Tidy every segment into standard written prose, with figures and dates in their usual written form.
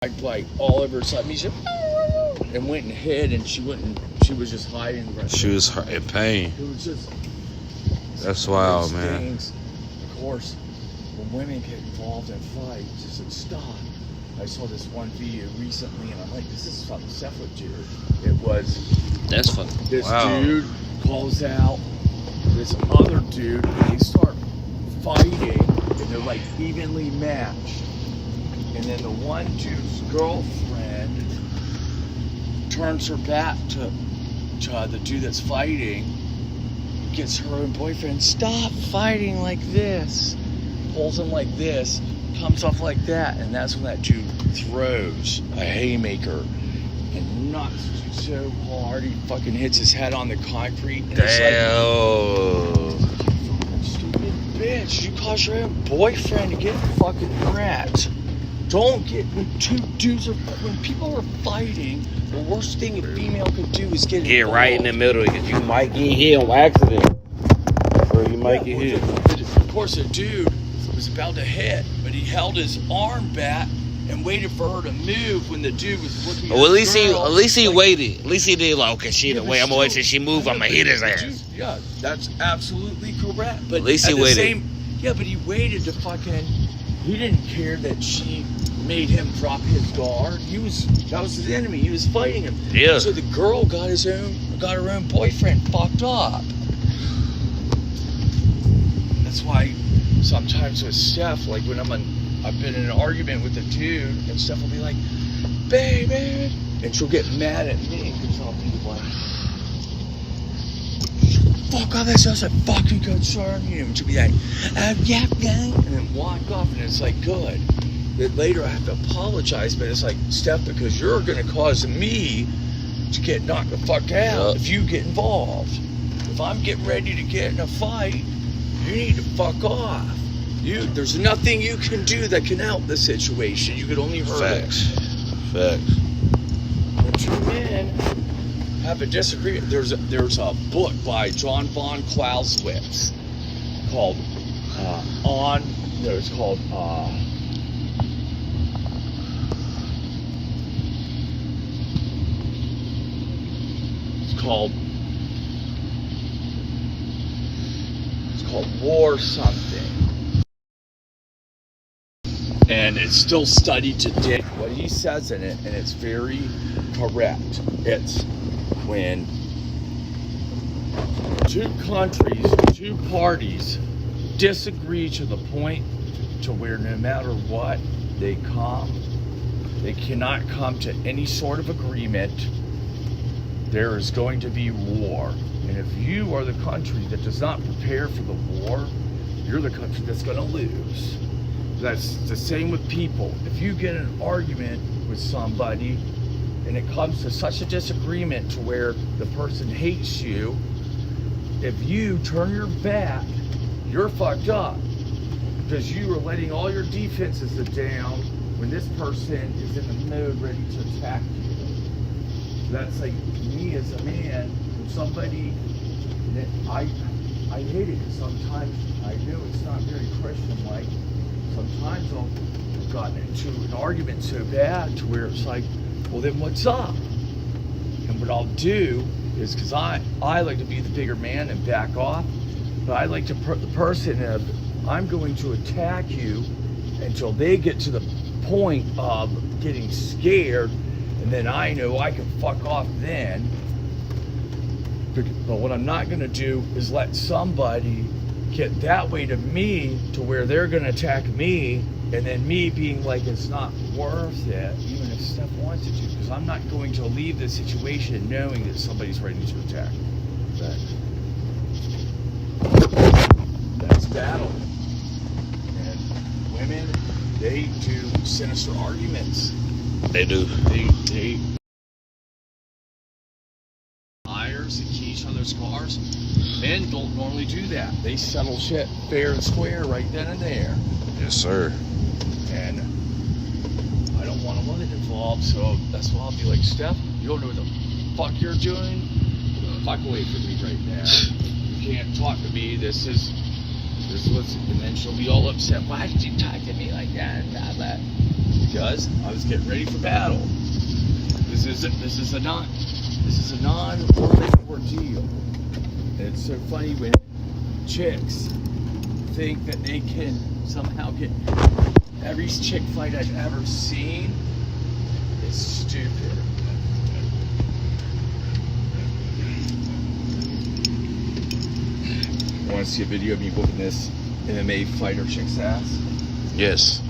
like all over her side. She and went and hid, and she wouldn't. She was just hiding. She was in pain. It was just. That's wild, man. Of course, when women get involved in fights, just like, stop. I saw this one video recently, and I'm like, this is something Steph would do. It was. That's fucking This wow. dude calls out this other dude, and they start fighting, and they're like evenly matched. And then the one dude's girlfriend turns her back to the dude that's fighting, gets her own boyfriend, stop fighting like this, pulls him like this, comes off like that, and that's when that dude throws a haymaker and knocks him so hard he fucking hits his head on the concrete. And Damn. It's like, you fucking stupid bitch, you caused your own boyfriend to get fucking wrecked. Don't get, when two dudes are, when people are fighting, the worst thing a female could do is get Get right in the middle. You might get hit on accident. Or you might get hit. Of course, a dude was about to hit, but he held his arm back and waited for her to move when the dude was looking Well, at at least he like, waited. At least he did like, okay, she yeah, wait. I'm gonna wait till she move. I'm gonna hit his ass. Yeah, that's absolutely correct. But At least he waited. Yeah, but he waited to fucking. He didn't care that she made him drop his guard. That was his enemy. He was fighting him. Yeah. So the girl got her own boyfriend fucked up. That's why sometimes with Steph, like when I've been in an argument with a dude, and Steph will be like, "Baby," and she'll get mad at me because I'll be like, "Fuck off, that doesn't fucking concern you." And she'll be like, "Yeah, gang," and then walk off, and it's like good. That later I have to apologize, but it's like, Steph, because you're gonna cause me to get knocked the fuck out if you get involved. If I'm getting ready to get in a fight, you need to fuck off. There's nothing you can do that can help the situation. You could only hurt it. Facts. When two men have a disagreement, there's a book by John von Clausewitz called War Something, and it's still studied today. What he says in it, and it's very correct. It's when two countries, two parties disagree to the point to where no matter what they cannot come to any sort of agreement, there is going to be war. And if you are the country that does not prepare for the war, you're the country that's going to lose. That's the same with people. If you get in an argument with somebody and it comes to such a disagreement to where the person hates you, if you turn your back, you're fucked up. Because you are letting all your defenses down when this person is in the mode ready to attack you. That's like me as a man. Somebody that I hate it because sometimes I know it's not very Christian-like. Sometimes I've gotten into an argument so bad to where it's like, well, then what's up? And what I'll do is, because I like to be the bigger man and back off, but I like to the person of, I'm going to attack you until they get to the point of getting scared, and then I know I can fuck off then. But what I'm not going to do is let somebody get that way to me to where they're going to attack me, and then me being like, it's not worth it, even if Steph wants it to, because I'm not going to leave the situation knowing that somebody's ready to attack. That's battle. And women, they do sinister arguments. They do. They and key each other's cars. Men don't normally do that. They settle shit fair and square right then and there. Yes, sir. And I don't want a woman involved, so that's why I'll be like, Steph, you don't know what the fuck you're doing? Fuck away from me right now. You can't talk to me. This is This was, and then she'll be all upset. Why did you talk to me like that? Blah, blah. Because I was getting ready for battle. This is a non-ornament ordeal. And it's so funny when chicks think that they can somehow get every chick fight I've ever seen is stupid. You want to see a video of me whooping this MMA fighter chick's ass? Yes.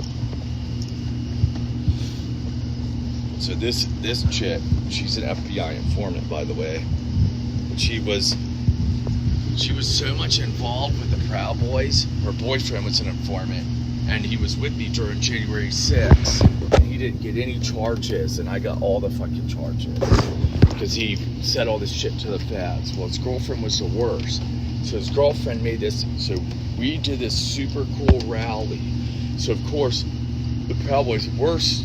So this chick, she's an FBI informant, by the way. She was so much involved with the Proud Boys. Her boyfriend was an informant, and he was with me during January 6th. And he didn't get any charges, and I got all the fucking charges because he said all this shit to the feds. Well, his girlfriend was the worst. So his girlfriend made this. So we did this super cool rally. So of course, the Proud Boys, worst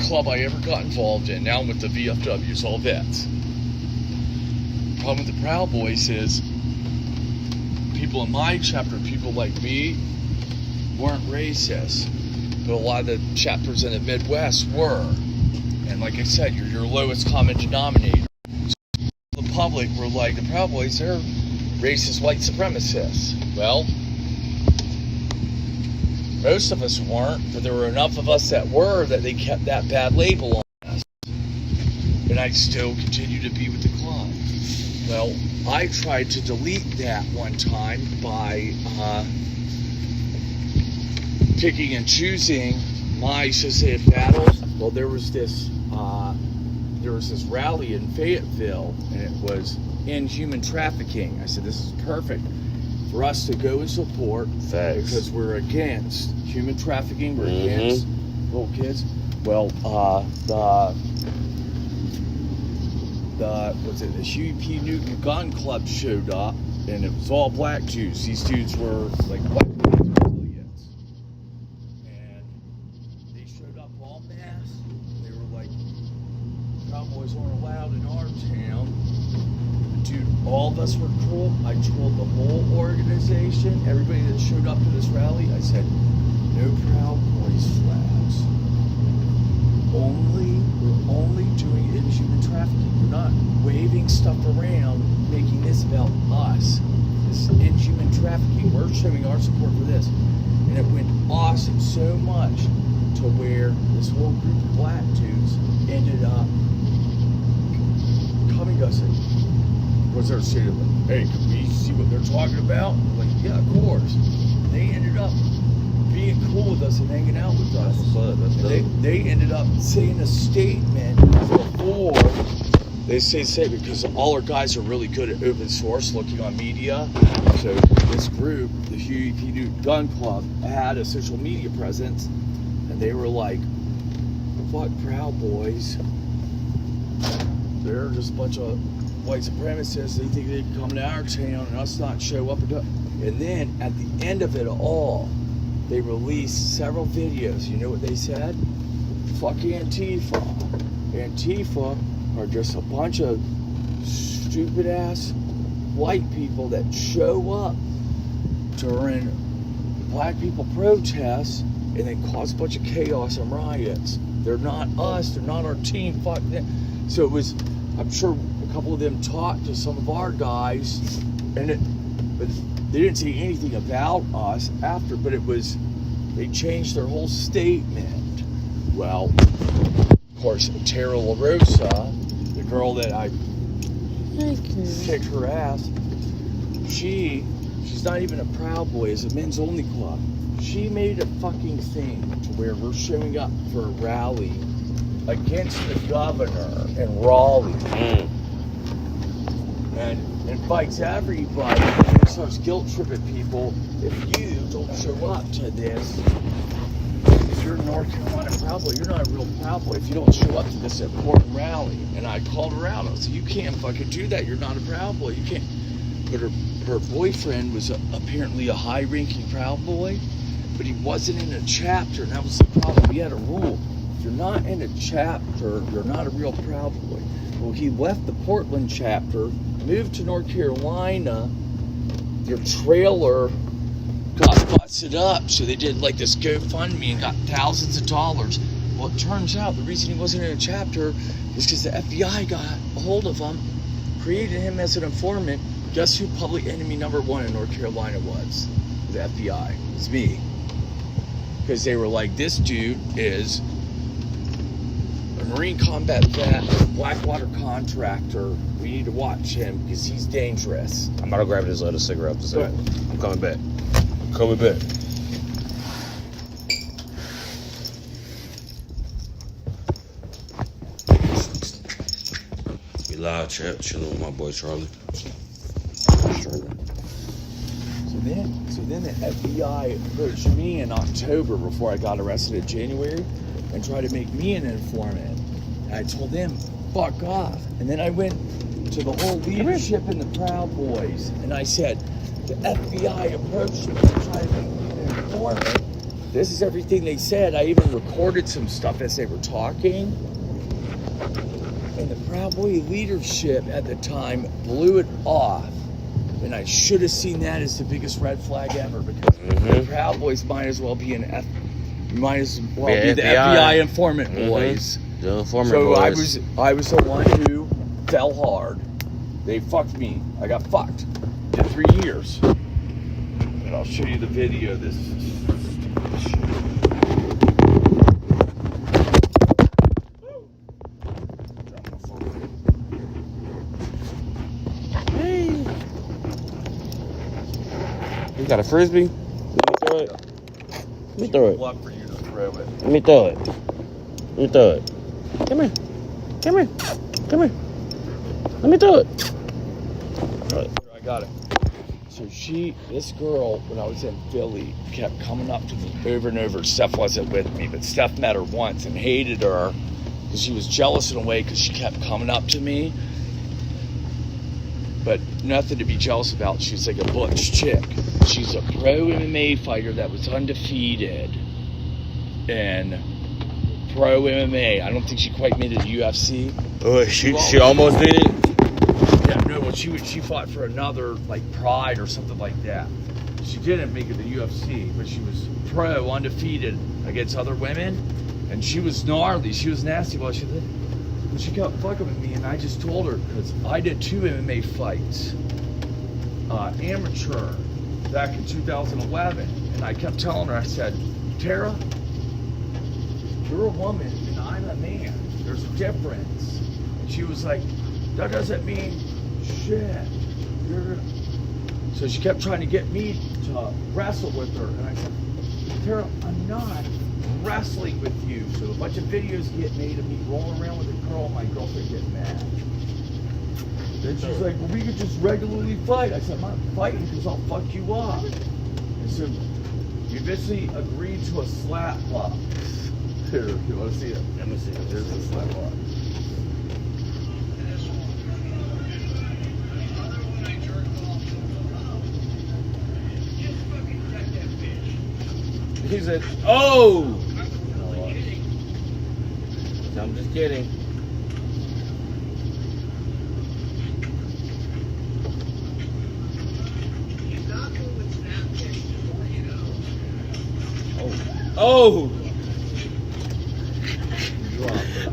club I ever got involved in. Now I'm with the VFWs, all vets. The problem with the Proud Boys is people in my chapter, people like me, weren't racist, but a lot of the chapters in the Midwest were. And like I said, you're your lowest common denominator. So the public were like, the Proud Boys, they're racist white supremacists. Well, most of us weren't, but there were enough of us that were that they kept that bad label on us. And I still continue to be with the club. Well, I tried to delete that one time by picking and choosing my associated battles. Well, there was this rally in Fayetteville, and it was in human trafficking. I said, this is perfect for us to go and support. Thanks. Because we're against human trafficking, we're against little kids. Well, the Huey P. Newton Gun Club showed up, and it was all black dudes. These dudes were like black Brazilians, and they showed up all mass. They were like, cowboys aren't allowed in our town. Dude, all of us were cool. I told the whole organization, everybody that showed up to this rally, I said, no Proud Boys flags. We're only doing it in human trafficking. We're not waving stuff around, making this about us. This is inhuman trafficking. We're showing our support for this. And it went awesome so much to where this whole group of black dudes ended up coming to us and was there saying, hey, can we see what they're talking about? I'm like, yeah, of course. And they ended up being cool with us and hanging out with us. They ended up saying a statement before they say because all our guys are really good at open source, looking on media. So this group, the Huey P. Newton Gun Club, had a social media presence, and they were like, fuck Proud Boys. They're just a bunch of white supremacists. They think they can come to our town and us not show up. And then at the end of it all, they released several videos. You know what they said? Fuck Antifa. Antifa are just a bunch of stupid ass white people that show up during black people protests and then cause a bunch of chaos and riots. They're not us. They're not our team. Fuck them. So it was, I'm sure a couple of them talked to some of our guys, but they didn't say anything about us after, but it was, they changed their whole statement. Well, of course, Tara LaRosa, the girl that I kicked her ass, she's not even a Proud Boy, it's a men's only club. She made a fucking thing to where we're showing up for a rally against the governor in Raleigh. And invites everybody and starts guilt tripping people. If you don't show up to this, if you're a North Carolina Proud Boy, you're not a real Proud Boy if you don't show up to this important rally. And I called her out. I said, you can't fucking do that. You're not a Proud Boy. You can't. But her boyfriend was apparently a high-ranking Proud Boy, but he wasn't in a chapter, and that was the problem. We had a rule. If you're not in a chapter, you're not a real Proud Boy. Well, he left the Portland chapter, moved to North Carolina. Their trailer got busted up. So they did like this GoFundMe and got thousands of dollars. Well, it turns out the reason he wasn't in a chapter is because the FBI got a hold of him, created him as an informant. Guess who public enemy number 1 in North Carolina was? The FBI. It's me. Because they were like, this dude is a Marine combat vet, Blackwater contractor. We need to watch him because he's dangerous. I'm about to grab this other cigarette off the Go table. ahead. I'm coming back. Coming back. We live chat, chilling with my boy Charlie. So then the FBI approached me in October before I got arrested in January and tried to make me an informant. And I told them, fuck off. And then I went to the whole leadership in the Proud Boys and I said, the FBI approached me and tried to make me an informant. This is everything they said. I even recorded some stuff as they were talking. And the Proud Boy leadership at the time blew it off. And I should have seen that as the biggest red flag ever because the Proud Boys might as well be the FBI informant boys. The informant So boys. I was the one who fell hard. They fucked me. I got fucked. Did 3 years. And I'll show you the video of this stupid shit. You got a frisbee? Let me throw it. Let me throw it. Love for you to throw it. Let me throw it. Let me throw it. Come here. Come here. Come here. Let me throw it. I got it. So this girl, when I was in Philly, kept coming up to me over and over. Steph wasn't with me, but Steph met her once and hated her because she was jealous in a way because she kept coming up to me. But nothing to be jealous about. She's like a butch chick. She's a pro MMA fighter that was undefeated and pro MMA. I don't think she quite made it to UFC. Oh, she almost did it. Yeah, no, well, she fought for another, like, Pride or something like that. She didn't make it to UFC, but she was pro, undefeated against other women, and she was gnarly. She was nasty while she lived. But she kept fucking with me, and I just told her, because I did 2 MMA fights, amateur, back in 2011, and I kept telling her, I said, Tara, you're a woman, and I'm a man. There's a difference. And she was like, that doesn't mean shit. So she kept trying to get me to wrestle with her. And I said, Tara, I'm not wrestling with you. So a bunch of videos get made of me rolling around with a girl and my girlfriend getting mad. Then she's like, well, we could just regularly fight. I said, I'm not fighting because I'll fuck you up. And so we eventually agreed to a slap box. Here, you want to see it? Let me see it. Here's the slap box. He said, oh! I'm just kidding. Oh!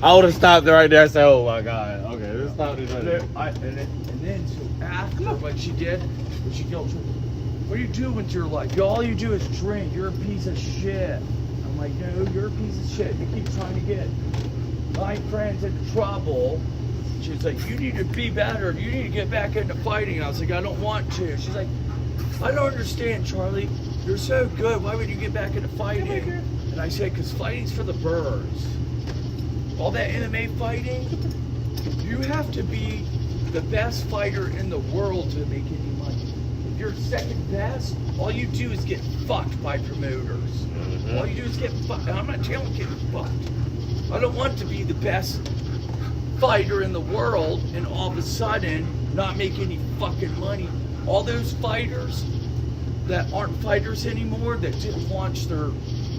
I would have stopped there right there and said, oh my God. Okay, let's stop this right there. And then so after what she did, when she guilt tripped, what do you do with your life? All you do is drink. You're a piece of shit. I'm like, no, you're a piece of shit. You keep trying to get my friends into trouble. She's like, you need to be better. You need to get back into fighting. And I was like, I don't want to. She's like, I don't understand, Charlie. You're so good. Why would you get back into fighting? And I said, because fighting's for the birds. All that MMA fighting, you have to be the best fighter in the world to make any money. If you're second best, all you do is get fucked by promoters. All you do is get fucked. And I'm not telling you getting fucked. I don't want to be the best fighter in the world and all of a sudden not make any fucking money. All those fighters that aren't fighters anymore, that didn't launch their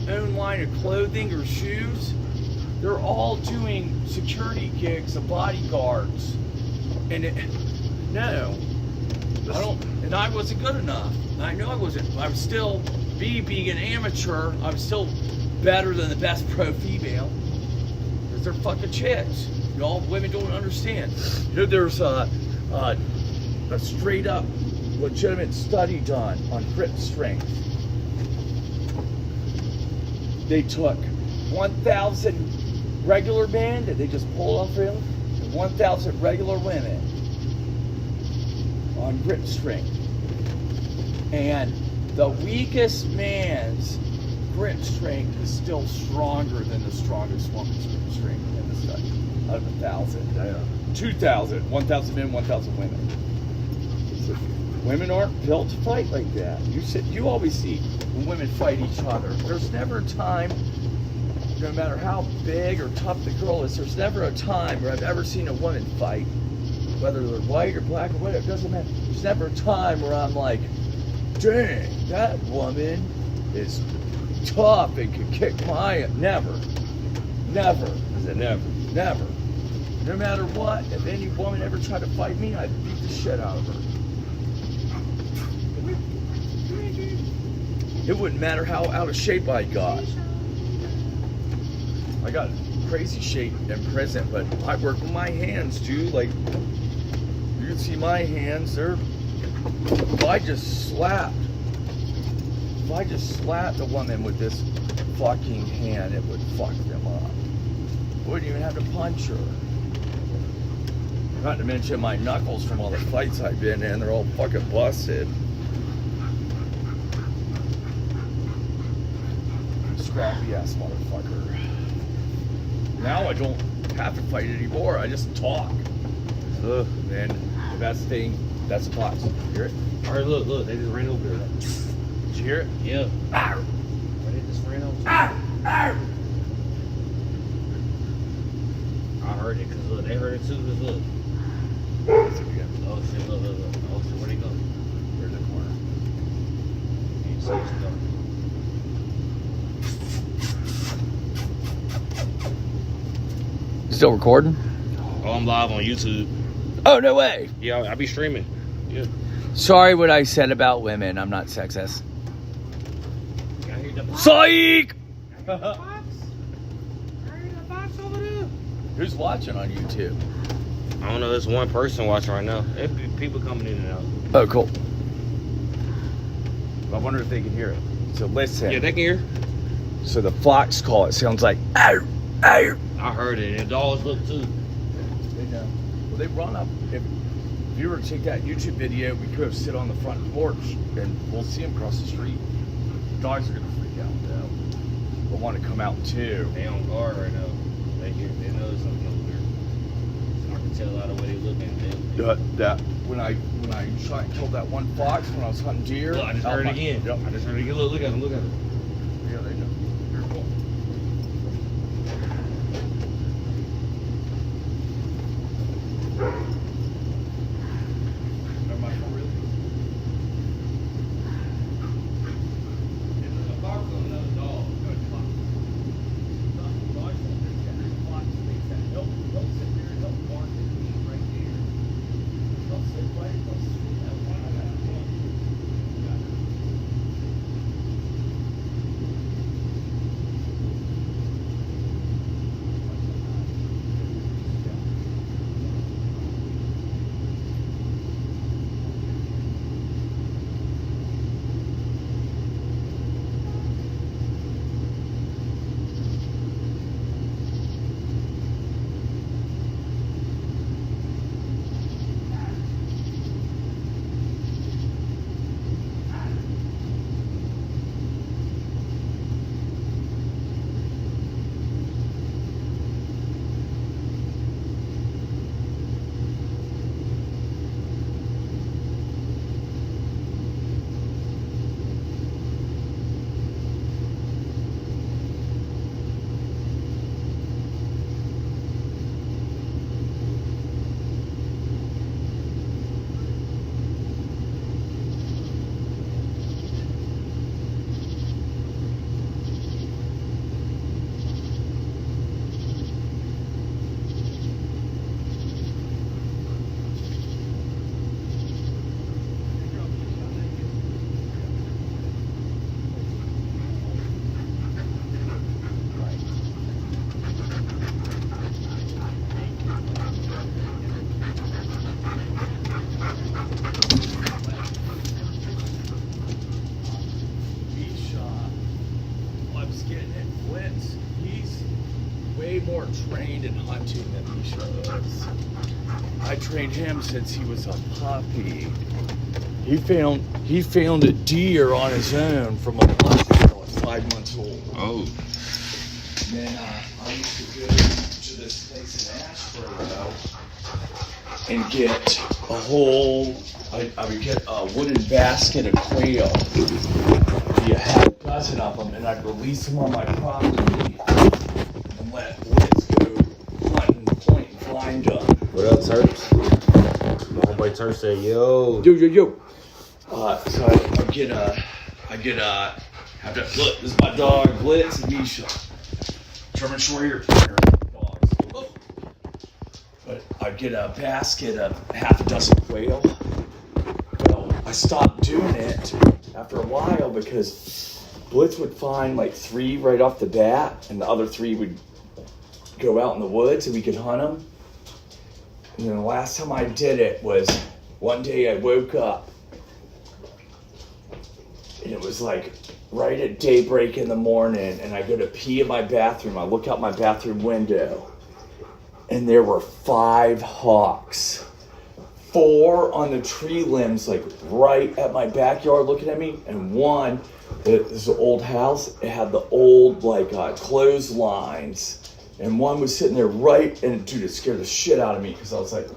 own line of clothing or shoes, they're all doing security gigs of bodyguards. And no, And I wasn't good enough. I know I wasn't. I was still, being an amateur, I was still better than the best pro female. Because they're fucking chicks. You know, women don't understand. You know, there's a straight up, legitimate study done on grip strength. They took 1,000 regular men that they just pulled off them, and 1,000 regular women on grip strength. And the weakest man's grip strength is still stronger than the strongest woman's grip strength in the study. Out of 1,000. 2,000. 1,000 men, 1,000 women. So women aren't built to fight like that. You always see when women fight each other. There's never a time, no matter how big or tough the girl is, there's never a time where I've ever seen a woman fight, whether they're white or black or whatever, it doesn't matter. There's never a time where I'm like, dang, that woman is tough and can kick my... Never. Never. Is it never? Never. No matter what, if any woman ever tried to fight me, I'd beat the shit out of her. It wouldn't matter how out of shape I got. I got crazy shape in prison, but I work with my hands, dude. Like, you can see my hands, if I just slapped a woman with this fucking hand, it would fuck them up. I wouldn't even have to punch her. Not to mention my knuckles from all the fights I've been in, they're all fucking busted. Scrappy ass motherfucker. Now I don't have to fight anymore, I just talk. Ugh. And the best thing, that's a box. Hear it? Alright, look, they just ran over there. Did you hear it? Yeah. Arr! They just ran over. Arr! Arr! I heard it, because look, they heard it too, because look. Let's see it again. Oh shit, look. Oh shit, where'd he go? There's the corner. You see it's dark. Still recording? Oh, I'm live on YouTube. Oh, no way. Yeah, I be streaming. Yeah. Sorry what I said about women. I'm not sexist. I hear the box. Psych! I hear the box over there. Who's watching on YouTube? I don't know, there's one person watching right now. There be people coming in and out. Oh, cool. I wonder if they can hear it. So listen. Yeah, they can hear. So the fox call, it sounds like, ow, ow. I heard it, and the dogs look too. They know. Well, they run up. If you were to take that YouTube video, we could have sit on the front porch, and we'll see them cross the street. Dogs are gonna freak out though. They'll want to come out too. They on guard right now. They know something over there. I can tell out of the way they looking. That when I shot and killed that one fox when I was hunting deer. Look, I just heard it again. Yep. I just heard it again. Look at him. Look at him. Yeah, they know. You're cool. trained in hunting than Misha is. I trained him since he was a puppy. He found a deer on his own from a puppy at 5 months old. Oh. And then I used to go to this place in Asheboro and get a whole. I would get a wooden basket of quail. You had a dozen of them, and I'd release them on my property and let Blitz go hunt and point and find them. What up, Terps? My homeboy Terps said, yo. Yo. So look, this is my dog, Blitz and Misha. German Shorthair Terrier dogs. But I'd get a basket of half a dozen quail. Well, I stopped doing it after a while because Blitz would find like 3 right off the bat, and the other 3 would go out in the woods and we could hunt them. And then the last time I did it was one day I woke up and it was like right at daybreak in the morning, and I go to pee in my bathroom. I look out my bathroom window and there were 5 hawks. 4 on the tree limbs, like right at my backyard looking at me, and 1, this is an old house, it had the old like clotheslines, and 1 was sitting there right, and dude, it scared the shit out of me because I was like,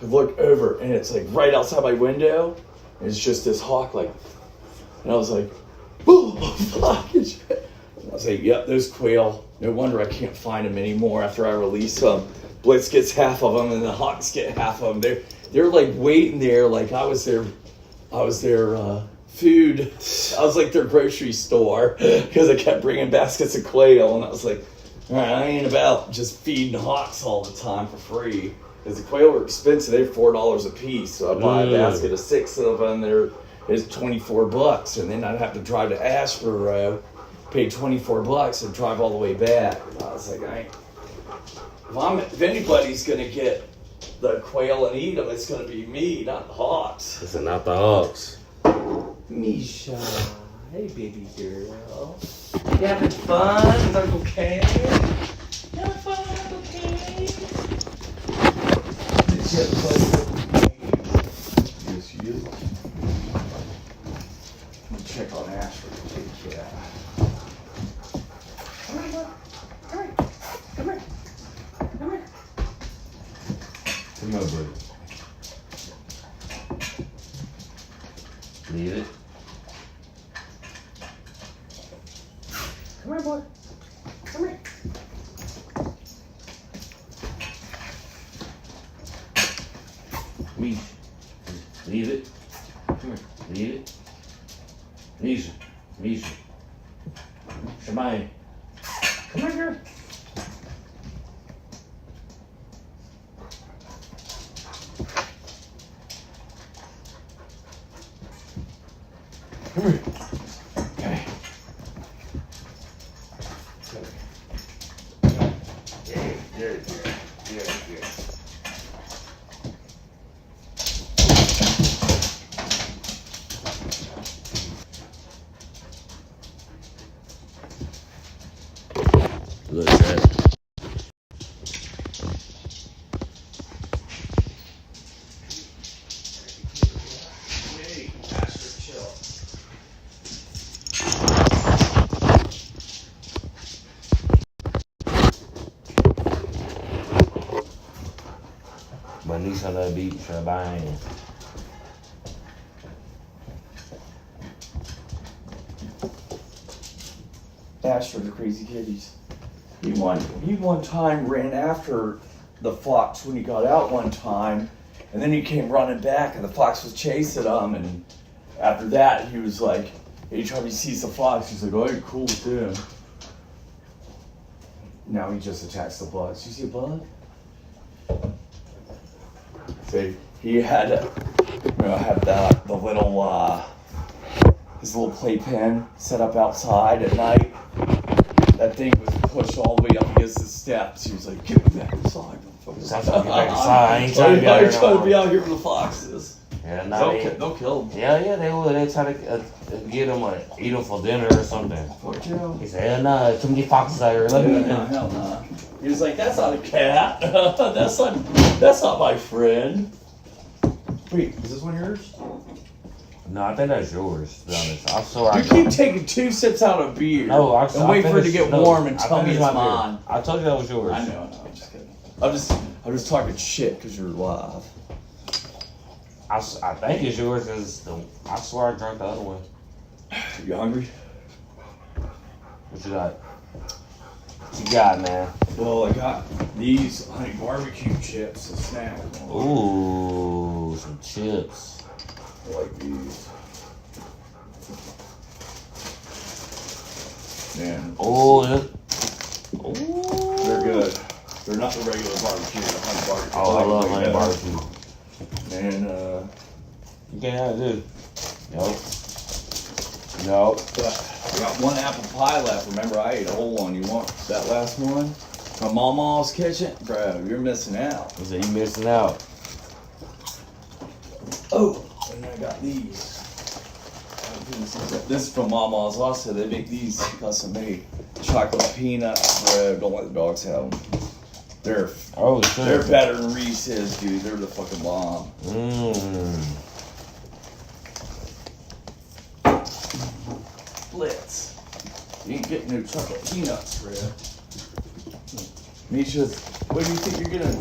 I look over and it's like right outside my window, and it's just this hawk like, and I was like, oh fuck, and I was like, yep, those quail, no wonder I can't find them anymore after I release them. Blitz gets half of them and the hawks get half of them. They're like waiting there like I was their food. I was like their grocery store because I kept bringing baskets of quail, and I was like, all right, I ain't about just feeding hawks all the time for free because the quail were expensive. They're $4 a piece, so I buy a basket of 6 of them. It's $24, and then I'd have to drive to Asheboro, pay $24 and drive all the way back. And I was like, if anybody's gonna get the quail and eat them, it's gonna be me, not the hawks. Listen, not the hawks. Misha, hey baby girl, you having fun with Uncle Kane? You having fun with Uncle Kane? Did you have fun with Uncle Kane? Yes, you did. Let me check on Ashley. Take care. Come here, bud. Come here. Come here. Come here. Come on, buddy. Need it? Come here, boy. Come here. Me. Need it? Come here. Need it? Misha. Shemai. Come here, girl. Come here. Okay. Yeah. Look at that. Hey, Pastor, chill. My niece on the beach buying. Asher, the crazy kitties. He one time ran after the fox when he got out one time, and then he came running back, and the fox was chasing him. And after that, he was like, anytime he sees the fox, he's like, "Oh, you're cool with him." Now he just attacks the bugs. You see a bug? So he had the little his little playpen set up outside at night. That thing was pushed all the way up against the steps. He was like, "Get me back inside." I'm trying to get back inside. I ain't trying to be out I'm here trying no to be more. out here with the foxes. Yeah, nah, They'll kill them. yeah, they will. They try to get him eat him for dinner or something. Fuck yeah. He said, hell nah, too many foxes out here. Let me eat Nah, them. hell nah. He was like, that's not a cat. that's not my friend. Wait, is this one yours? No, I think that's yours, to be honest. I swear You keep taking 2 sips out of beer. No, and wait for it to get warm and tell me it's mine. I told you that was yours. I know. I'm just kidding. I'm just talking shit because you're live. I think it's yours because I swear I drank the other one. You hungry? What you got? What you got, man? Well, I got these honey barbecue chips, a snack. Ooh, some chips. I like these. Man. Oh, They're good. They're not the regular barbecue, the honey barbecue. Oh, I love honey barbecue. Man, you can't have this. Nope. I got one apple pie left. Remember, I ate a whole one. You want that last one? From Mama's Kitchen? Bro, you're missing out. I said, you missing out. Oh, and I got these. This is from Mama's also. They make these custom made. Chocolate peanuts, bro. Don't let the dogs have them. They're better than Reese's, dude. They're the fucking bomb. Blitz. You ain't getting no chocolate peanuts, Fred. Misha, what do you think you're gonna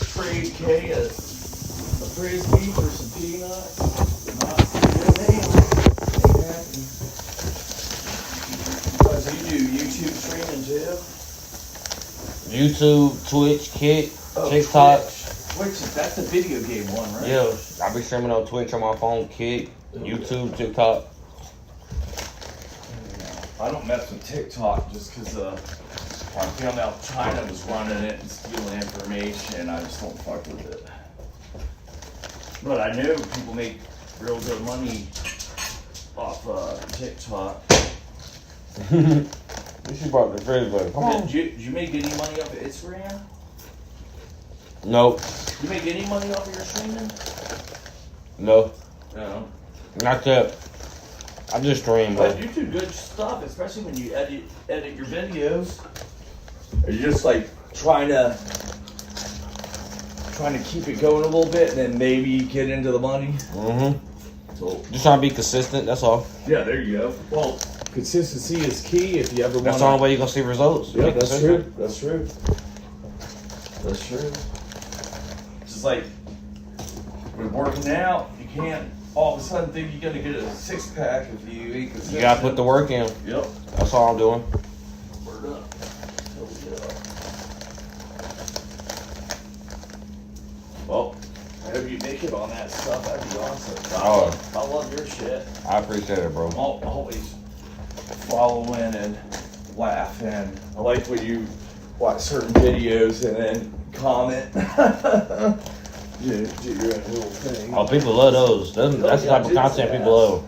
trade Kay a frisbee for some peanuts? Because you do YouTube streaming too? YouTube, Twitch, Kick, TikTok. Twitch, that's a video game one, right? Yeah, I be streaming on Twitch on my phone, Kick, YouTube, TikTok. I don't mess with TikTok just because I found out China was running it and stealing information. I just don't fuck with it. But I know people make real good money off TikTok. You brought the frisbee. Come on. Did you make any money off of Instagram? Nope. You make any money off of your streaming? No. No. Not yet. I just stream, But man. you do good stuff, especially when you edit your videos. Are you just like trying to keep it going a little bit and then maybe get into the money? So, Just trying to be consistent, that's all. yeah, there you go. Well, consistency is key if you ever want. That's the only way you're going to see results. Yeah, Be that's consistent. true. That's true. That's true. Just like with working out, you can't all of a sudden think you're gonna get a 6-pack if you ain't consistent. You got to put the work in. Yep. That's all I'm doing. Word up. Well, I hope you make it on that stuff. That'd be awesome. I love your shit. I appreciate it, bro. I'm always following and laughing. I like when you watch certain videos and then comment. Do your little thing. Oh, people love those. That's the type of content people love.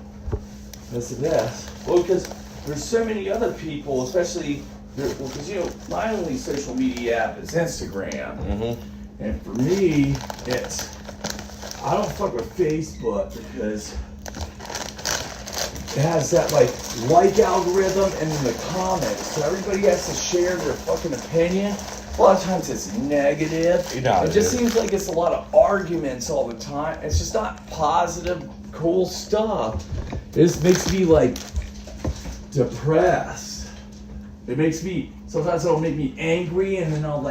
That's the best. Well, because there's so many other people, especially, because, you know, my only social media app is Instagram. And for me, I don't fuck with Facebook because it has that like algorithm and then the comments. So everybody has to share their fucking opinion. A lot of times it's negative. It just seems like it's a lot of arguments all the time. It's just not positive, cool stuff. This makes me depressed. Sometimes it'll make me angry and then I'll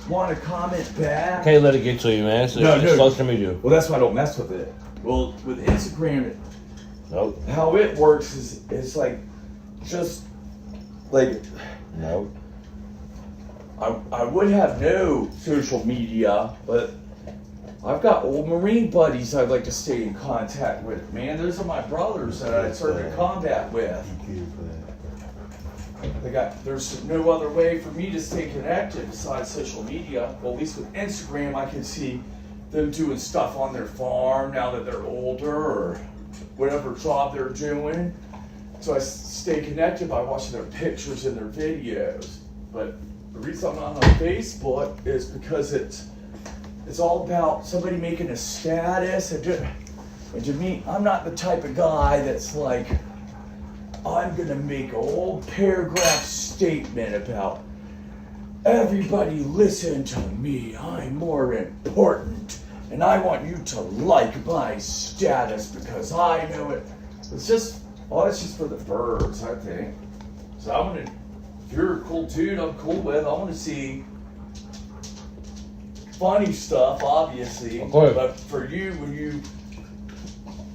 want to comment back. Can't let it get to you, man. It's social media. Well, that's why I don't mess with it. Well, with Instagram, Nope. how it works is it's Nope. I would have no social media, but I've got old Marine buddies I'd like to stay in contact with. Man, those are my brothers that I served in combat with. There's no other way for me to stay connected besides social media. Well, at least with Instagram, I can see them doing stuff on their farm now that they're older or whatever job they're doing. So I stay connected by watching their pictures and their videos. But the reason I'm not on Facebook is because it's all about somebody making a status and And to me, I'm not the type of guy that's like, I'm gonna make a whole paragraph statement about everybody listen to me, I'm more important, and I want you to like my status because I know it. It's just for the birds, I think. So I want to, if you're a cool dude, I'm cool with. I want to see funny stuff, obviously. Of course. But for you, when you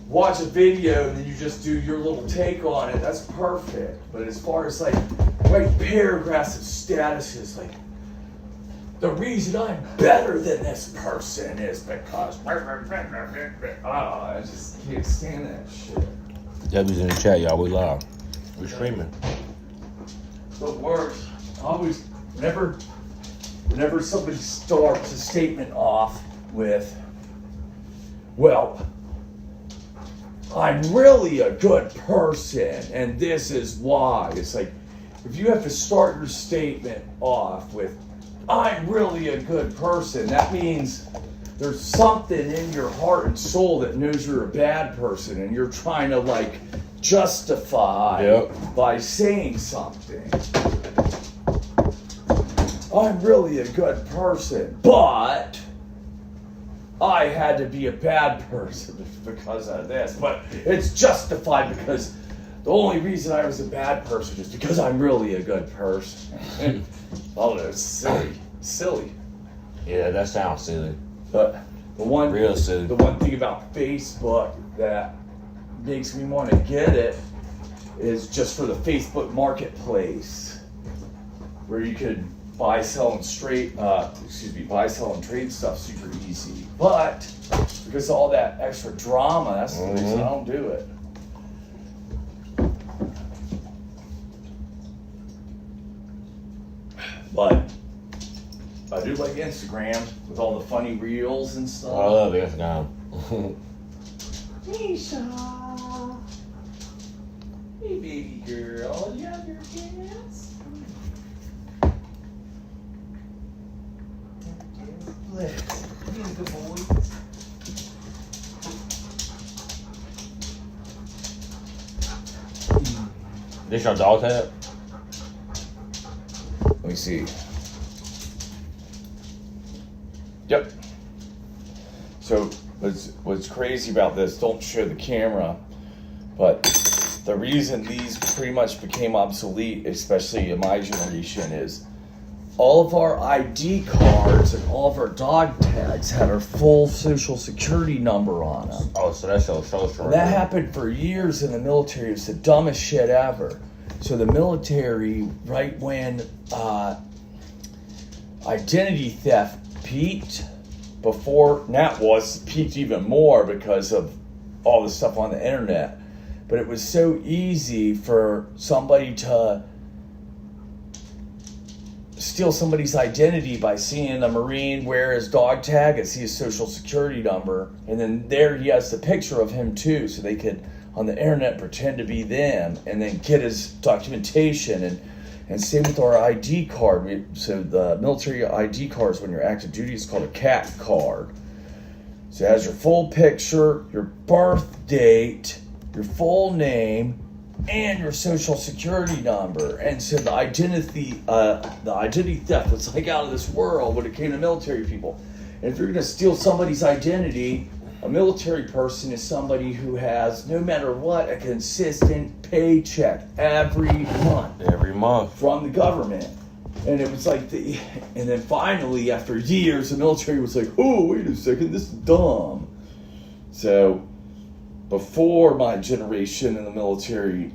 watch a video and then you just do your little take on it, that's perfect. But as far as like write paragraphs of statuses, like the reason I'm better than this person is because I just can't stand that shit. Debbie's in the chat, y'all. We live. We're streaming. The worst. Always, whenever somebody starts a statement off with, well, I'm really a good person, and this is why. It's like, if you have to start your statement off with, I'm really a good person, that means there's something in your heart and soul that knows you're a bad person, and you're trying to, like, justify by saying something. I'm really a good person, but I had to be a bad person because of this. But it's justified because the only reason I was a bad person is because I'm really a good person. Oh, it's silly. Yeah, that sounds silly. But Real silly. The one thing about Facebook that makes me want to get it is just for the Facebook Marketplace, where you could buy, sell, and trade stuff super easy. But because of all that extra drama, that's the reason I don't do it. But I do like Instagram with all the funny reels and stuff. I love Instagram. Nisha, hey baby girl, you have your pants? Let's he's the boys. This your dog tag? Let me see. Yep. So what's crazy about this, don't show the camera, but the reason these pretty much became obsolete, especially in my generation, is all of our ID cards and all of our dog tags had our full social security number on them. Oh, so that's your social. That happened for years in the military. It's the dumbest shit ever. So the military, right when identity theft peaked, before that was peaked even more because of all the stuff on the internet. But it was so easy for somebody to steal somebody's identity by seeing a Marine wear his dog tag and see his social security number, and then there he has the picture of him too, so they could on the internet pretend to be them and then get his documentation. And same with our ID card. So the military ID cards when you're active duty is called a CAT card. So it has your full picture, your birth date, your full name, and your social security number. And so the identity theft was like out of this world when it came to military people. And if you're going to steal somebody's identity, a military person is somebody who has, no matter what, a consistent paycheck every month. Every month. From the government. And it was like, and then finally, after years, the military was like, oh, wait a second, this is dumb. So, before my generation in the military,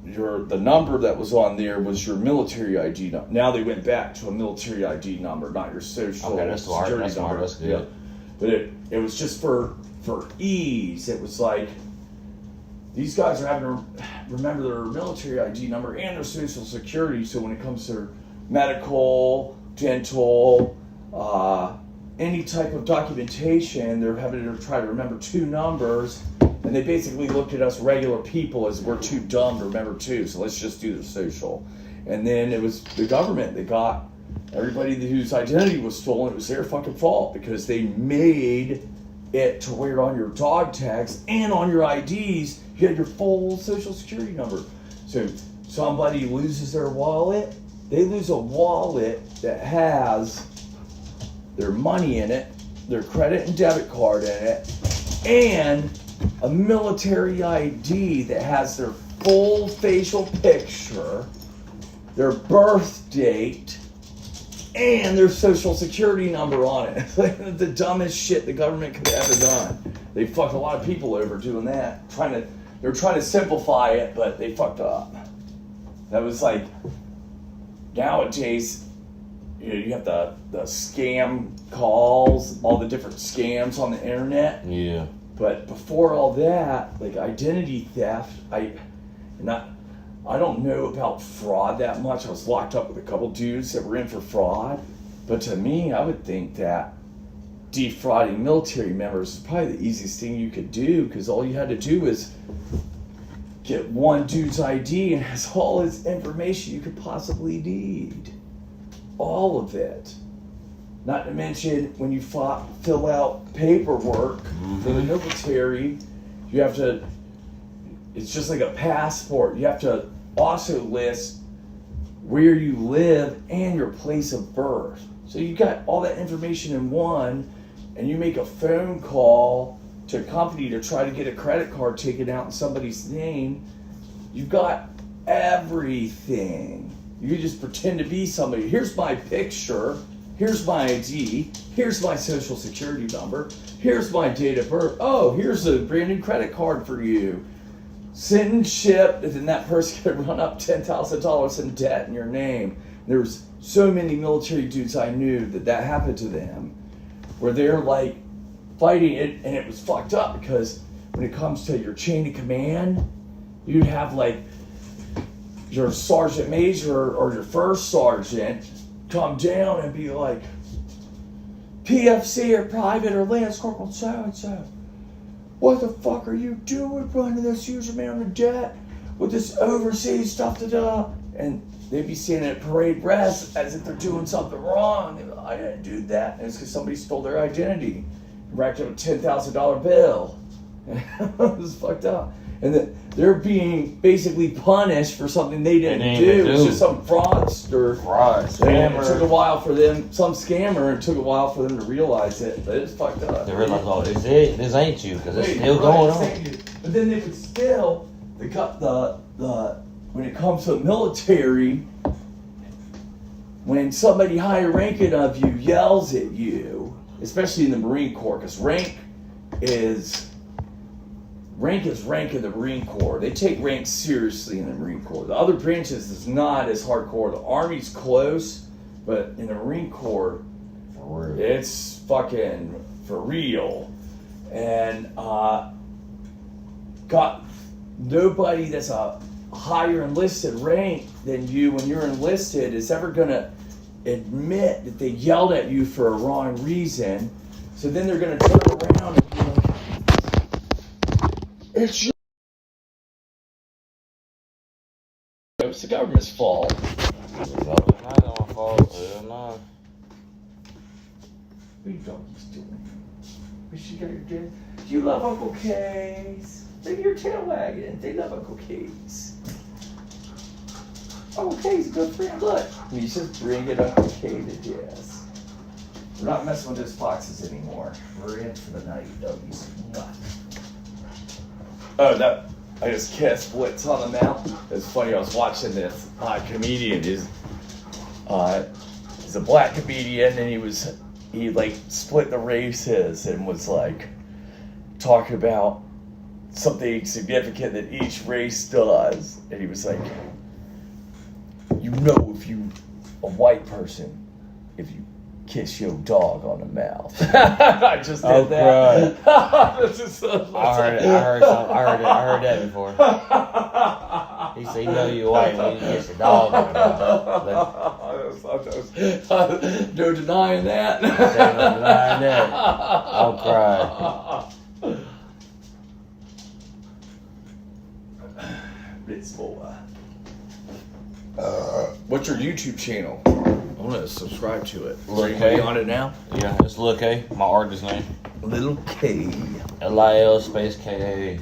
the number that was on there was your military ID number. Now they went back to a military ID number, not your social security number. That's smart. That's good. Yeah. But it was just for ease. It was like, these guys are having to remember their military ID number and their social security, so when it comes to medical, dental, any type of documentation, they're having to try to remember two numbers, and they basically looked at us regular people as we're too dumb to remember two, so let's just do the social. And then it was the government that got everybody whose identity was stolen. It was their fucking fault because they made it to where on your dog tags and on your IDs, you had your full social security number. So somebody loses their wallet, they lose a wallet that has their money in it, their credit and debit card in it, and a military ID that has their full facial picture, their birth date, and their social security number on it. It's like the dumbest shit the government could have ever done. They fucked a lot of people over doing that. They're trying to simplify it, but they fucked up. That was like, nowadays, you have the scam calls, all the different scams on the internet. Yeah. But before all that, like identity theft, I don't know about fraud that much. I was locked up with a couple dudes that were in for fraud. But to me, I would think that defrauding military members is probably the easiest thing you could do, because all you had to do was get one dude's ID and has all his information you could possibly need. All of it. Not to mention, when you fill out paperwork for the military, you have to, it's just like a passport. You have to also list where you live and your place of birth. So you got all that information in one, and you make a phone call to a company to try to get a credit card taken out in somebody's name. You've got everything. You can just pretend to be somebody. Here's my picture. Here's my ID. Here's my social security number. Here's my date of birth. Oh, here's a brand new credit card for you. Send and ship, and then that person could run up $10,000 in debt in your name. There's so many military dudes I knew that happened to them, where they're like fighting it, and it was fucked up, because when it comes to your chain of command, you'd have like your sergeant major or your first sergeant come down and be like, PFC or private or Lance Corporal so-and-so, what the fuck are you doing running this huge amount of debt with this overseas stuff and they'd be standing at parade rest as if they're doing something wrong. They'd be like, I didn't do that. And it's because somebody stole their identity and racked up a $10,000 bill. It was fucked up. And then they're being basically punished for something they didn't do. It was just some fraudster. Scammer. It took a while for them, some scammer, it took a while for them to realize it, but it's fucked up. They realized, oh, this ain't you, because it's still going on. But then they would still, when it comes to the military, when somebody higher ranking of you yells at you, especially in the Marine Corps, because rank is rank in the Marine Corps. They take rank seriously in the Marine Corps. The other branches is not as hardcore. The Army's close, but in the Marine Corps, it's fucking for real. And got nobody that's a higher enlisted rank than you when you're enlisted is ever gonna admit that they yelled at you for a wrong reason. So then they're gonna turn around and be like, it's the government's fault. It's not my fault. Hell no. What are you donkeys doing? Wish you got your dad. Do you love Uncle K's? Look at your tail wagging. They love Uncle K's. Uncle K's a good friend. Look. You just bring it Uncle K to yes. We're not messing with those foxes anymore. We're in for the night, doggies. Oh, I just kissed Blitz on the mouth. It's funny, I was watching this comedian. He's a black comedian, and he like split the races and was like talking about something significant that each race does. And he was like, if you a white person, if you kiss your dog on the mouth. I just did that. I heard that before. He said, you know you're white when you kiss a dog on the mouth. No denying that. No denying that. I'll cry. It's boy. What's your YouTube channel? I want to subscribe to it. Look, Are you on it now? Yeah, it's Look, my artist name. Little K. LIL space KA.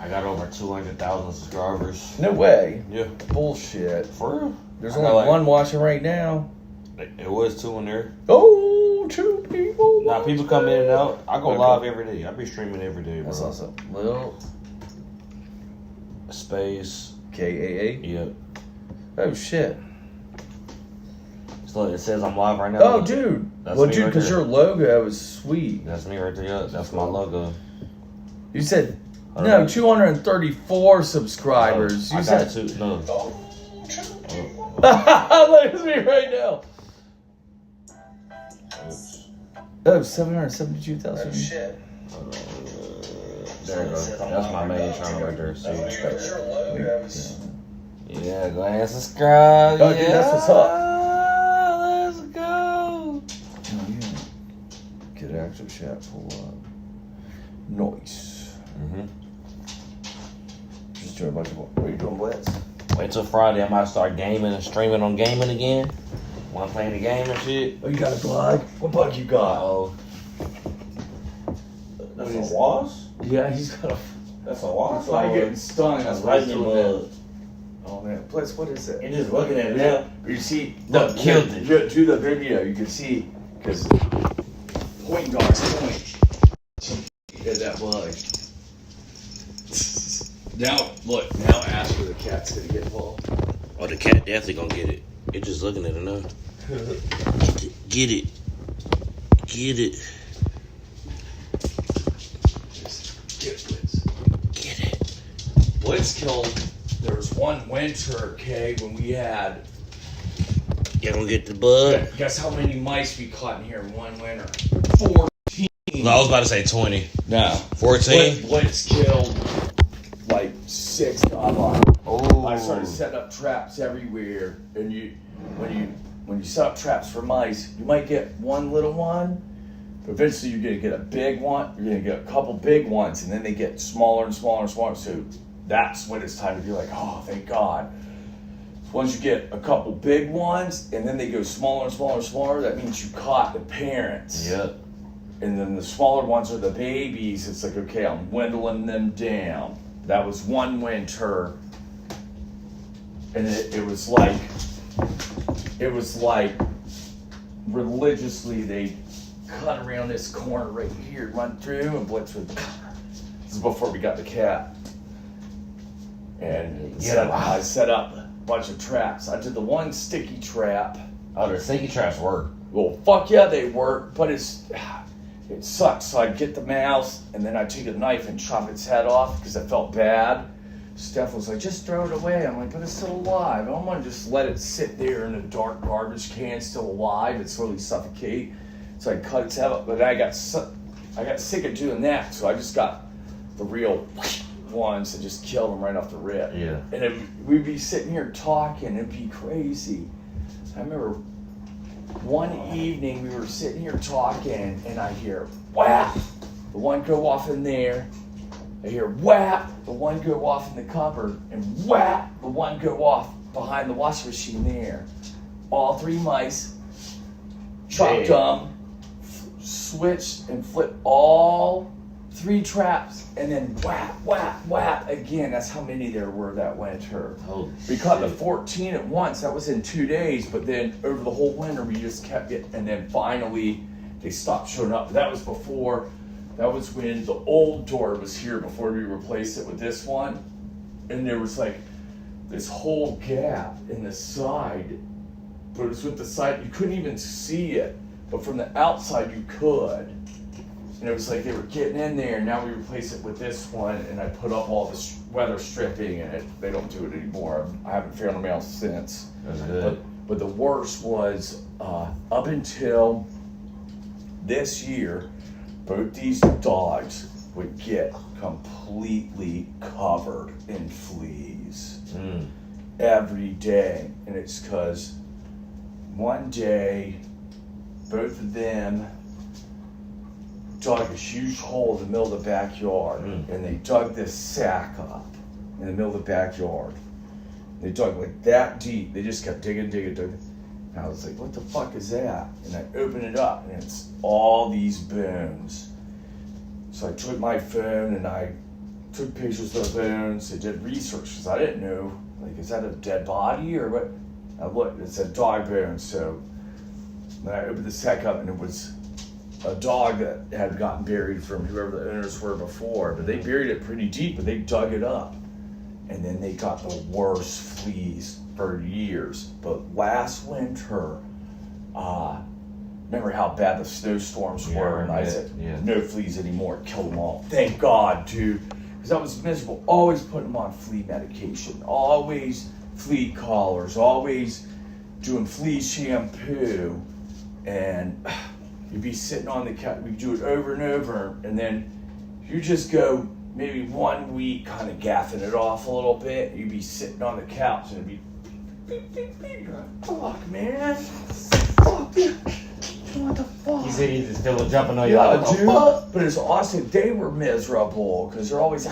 I got over 200,000 subscribers. No way. Yeah. Bullshit. For real? There's I only got like- one watching right now. It was 2 in there. Oh, 2 people. Now people come in and out. I go Okay. live every day. I be streaming every day, bro. That's awesome. Lil Space. KAA. Yep. Oh shit. So it says I'm live right now. Oh, dude. That's Well, me dude, right because there. your logo is sweet. That's me right there. Yeah, that's my logo. You said I don't no, know. 234 subscribers. I You got said 2. No. look at me right now. Oops. Oh, 772,000. Shit. There you go. That's my main channel right there. See. Yeah, go ahead and subscribe. Oh, dude, that's what's up. Let's go. Get active chat pull up. Nice. Just doing a bunch of what are you doing, Blitz? Wait till Friday. I might start gaming and streaming on gaming again. When I'm playing the game and shit. Oh, you got a bug? What bug you got? Oh. What is it? wasp? Yeah, he's got a. That's a He's wasp. probably getting stung. That's why he's lightning doing that. bug. Oh man, Blitz, what is it? You're just looking at it now. You see, No, look, killed it. Do the video. You can see because point dogs point. Hit that bug. Now look. Now ask where the cat's gonna get involved. Oh, the cat definitely gonna get it. You're just looking at it now. Get it. Get it. Just get Blitz. Get it. Blitz killed. There was one winter, okay, when we had. You gonna get the bug? Guess how many mice we caught in here in one winter? 14. I was about to say 20. No. 14? Blitz killed like 6 online. Oh. I started setting up traps everywhere, and when you set up traps for mice, you might get one little one, but eventually you're gonna get a big one. You're gonna get a couple big ones, and then they get smaller and smaller and smaller. So that's when it's time to be like, oh, thank God. Once you get a couple big ones, and then they go smaller and smaller and smaller, that means you caught the parents. Yep. And then the smaller ones are the babies. It's like, okay, I'm dwindling them down. That was one winter. And it was like religiously they cut around this corner right here, run through, and Blitz would. This is before we got the cat. And I set up a bunch of traps. I did the one sticky trap. Oh, the sticky traps work. Well, fuck yeah, they work, but it sucks. So I'd get the mouse, and then I'd take a knife and chop its head off because I felt bad. Steph was like, just throw it away. I'm like, but it's still alive. I don't want to just let it sit there in a dark garbage can, still alive. It'd slowly suffocate. So I cut its head off, but I got sick of doing that, so I just got the real ones and just killed them right off the rip. Yeah. And we'd be sitting here talking, it'd be crazy. I remember one evening we were sitting here talking, and I hear whap, the one go off in there. I hear whap, the one go off in the cupboard, and whap, the one go off behind the washing machine there. All 3 mice, chopped them, switched and flipped all 3 traps, and then whap, whap, whap again. That's how many there were that winter. Holy We caught the shit. 14 at once. That was in 2 days, but then over the whole winter we just kept getting, and then finally they stopped showing up. That was when the old door was here before we replaced it with this one, and there was like this whole gap in the side, but it was with the side, you couldn't even see it, but from the outside you could. And it was like they were getting in there, and now we replace it with this one, and I put up all this weather stripping, and they don't do it anymore. I haven't found them out since. That's good. But the worst was up until this year, both these dogs would get completely covered in fleas every day. And it's because one day, both of them dug a huge hole in the middle of the backyard, and they dug this sack up in the middle of the backyard. They dug like that deep. They just kept digging. And I was like, what the fuck is that? And I opened it up, and it's all these bones So I took my phone and I took pictures of the bones. I did research because I didn't know, like, is that a dead body or what? I looked, it said dog bones. So then I opened the sack up and it was a dog that had gotten buried from whoever the owners were before. But they buried it pretty deep, but they dug it up. And then they got the worst fleas for years. But last winter, remember how bad the snowstorms were? And I said, no fleas anymore, kill them all. Thank God, dude. Because I was miserable. Always putting them on flea medication. Always flea collars. Always doing flea shampoo. And you'd be sitting on the couch. We do it over and over. And then you just go maybe 1 week kind of gaffing it off a little bit. You'd be sitting on the couch and it'd be beep, beep, beep. You're like, fuck, man. Fuck, dude. What the fuck? He said he's still jumping on you. Yeah, Like, dude. fuck? But it's awesome. They were miserable because they're always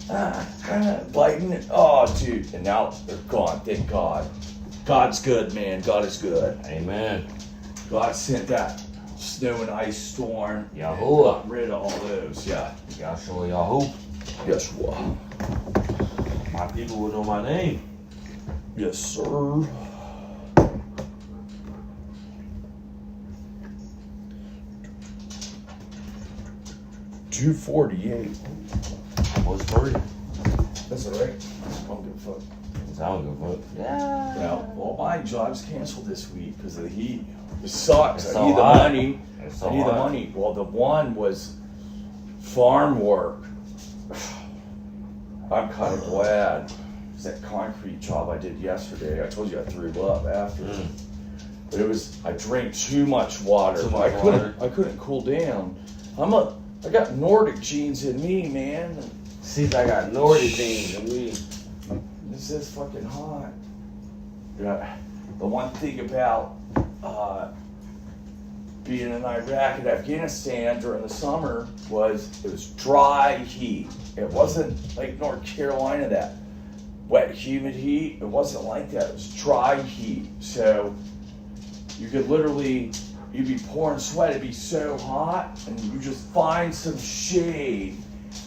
biting it. Oh, dude. And now they're gone. Thank God. God's good, man. God is good. Amen. God sent that snow and ice storm. Yahoo. Got rid of all those. Yeah. Yahshua Yahoo. Yes, well. My people will know my name. Yes, sir. $248. What's 30? That's all right. I don't give a fuck. Sound good, but yeah. Well, all my jobs canceled this week because of the heat. It sucks. It's I so need the hot. money. It's so I need the hot. money. Well, the one was farm work. I'm kind of glad. It's that concrete job I did yesterday. I told you I threw up after. But it was, I drank too much water. Too much I couldn't cool down. I got Nordic genes in me, man. See, I got Nordic things in me. This is fucking hot. Yeah. The one thing about being in Iraq and Afghanistan during the summer was it was dry heat. It wasn't like North Carolina, that wet, humid heat. It wasn't like that. It was dry heat. So you could literally, you'd be pouring sweat. It'd be so hot, and you just find some shade,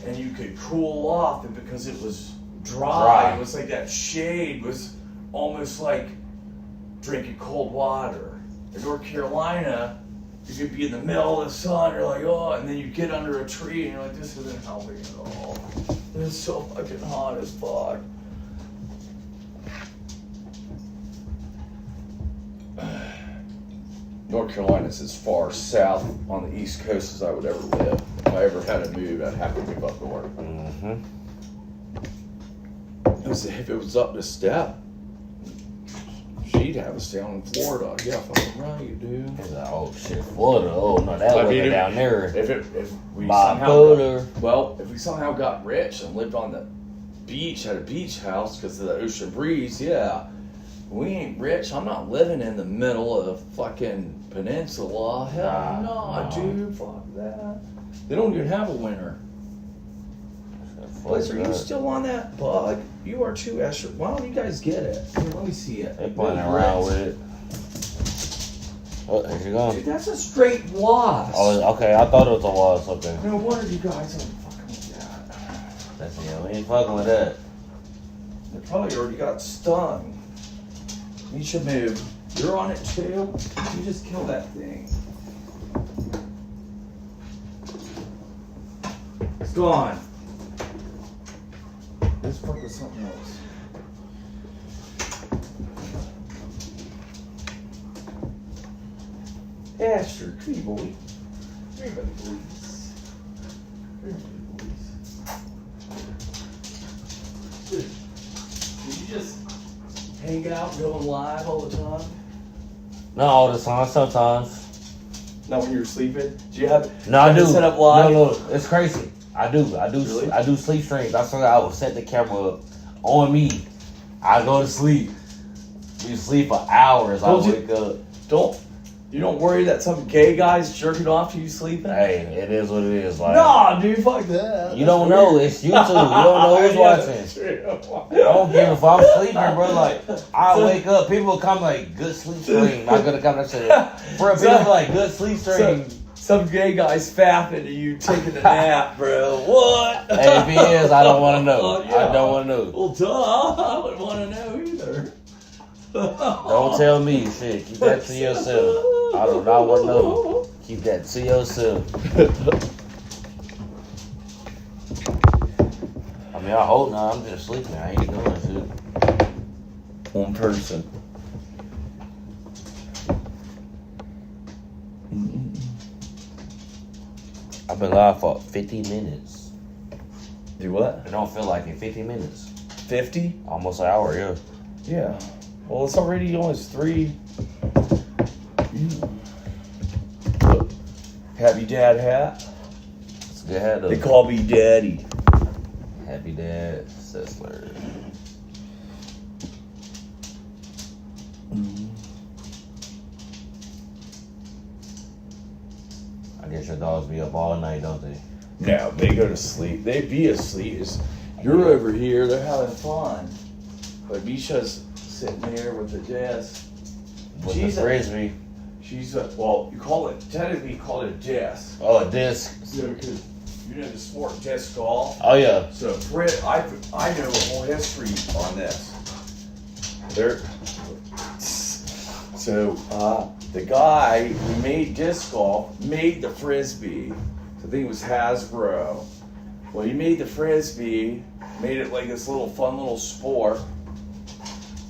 and you could cool off. And because it was dry. It was like that shade was almost like drinking cold water. In North Carolina, you could be in the middle of the sun, you're like, oh, and then you get under a tree and you're like, this isn't helping at all. It's so fucking hot as fuck. North Carolina's as far south on the East Coast as I would ever live. If I ever had to move, I'd have to move up north. Mm-hmm. If it was up to step, she'd have us down in Florida. Yeah, fucking right, dude. He's like, oh shit, Florida. Oh no, that wasn't down there. If we Bipolar. if we somehow got rich and lived on the beach, had a beach house because of the ocean breeze, yeah. We ain't rich. I'm not living in the middle of the fucking peninsula. Hell no, dude. Fuck that. They don't even have a winter. Blizz, are you still on that bug? You are too, Escher. Why don't you guys get it? Here, let me see it. They playing around with it. Oh, there you go. Dude, that's a straight wasp. Oh, okay. I thought it was a wasp. Okay. No wonder you guys aren't fucking with that. That's we ain't fucking with that. They probably already got stung. You should move. You're on it too. You just kill that thing. It's gone. Let's fuck with something else. Asher, come here, boy. Come here, buddy, boys. Come here, buddy, boys. Dude, did you just hang out, going live all the time? Not all the time. Sometimes. Not when you were sleeping? Do you have? No, I do. Set up live? No, it's crazy. I do. Really? I do sleep streams. That's why I will set the camera up on me. I go to sleep. You sleep for hours. I wake up. You don't worry that some gay guy's jerking off to you sleeping? Hey, it is what it is. Like, Nah, dude, fuck that. you don't know. It's YouTube. You don't know who's watching. I don't give a fuck. I'm sleeping, bro. Like, I wake up, people will come like, good sleep stream. I'm gonna come and say, bro, people be like, good sleep stream. Some gay guy's fapping to you taking a nap, bro. What? Hey, if he is, I don't want to know. Oh, yeah. I don't want to know. Well, duh. I wouldn't want to know either. Don't tell me shit. Keep that to yourself. I do not want to know. Keep that to yourself. I mean, I hope not. I'm just sleeping. I ain't doing shit. One person. I've been live for 50 minutes. Do what? I don't feel like it. 50 minutes. 50? Almost an hour, yeah. Yeah. Well, it's already almost 3. Look, Happy Dad hat. It's a good hat, though. They call me Daddy. Happy Dad, Sessler. I guess your dogs be up all night, don't they? No, they go to sleep. They be asleep. You're over here. They're having fun. But Misha's sitting there with the desk. With the frisbee. She's well, you call it, technically you call it a disc. Oh, a disc. So, because you know the sport disc golf. Oh, yeah. So, I know a whole history on this. So, the guy who made disc golf made the frisbee. I think it was Hasbro. Well, he made the frisbee, made it like this little fun little sport,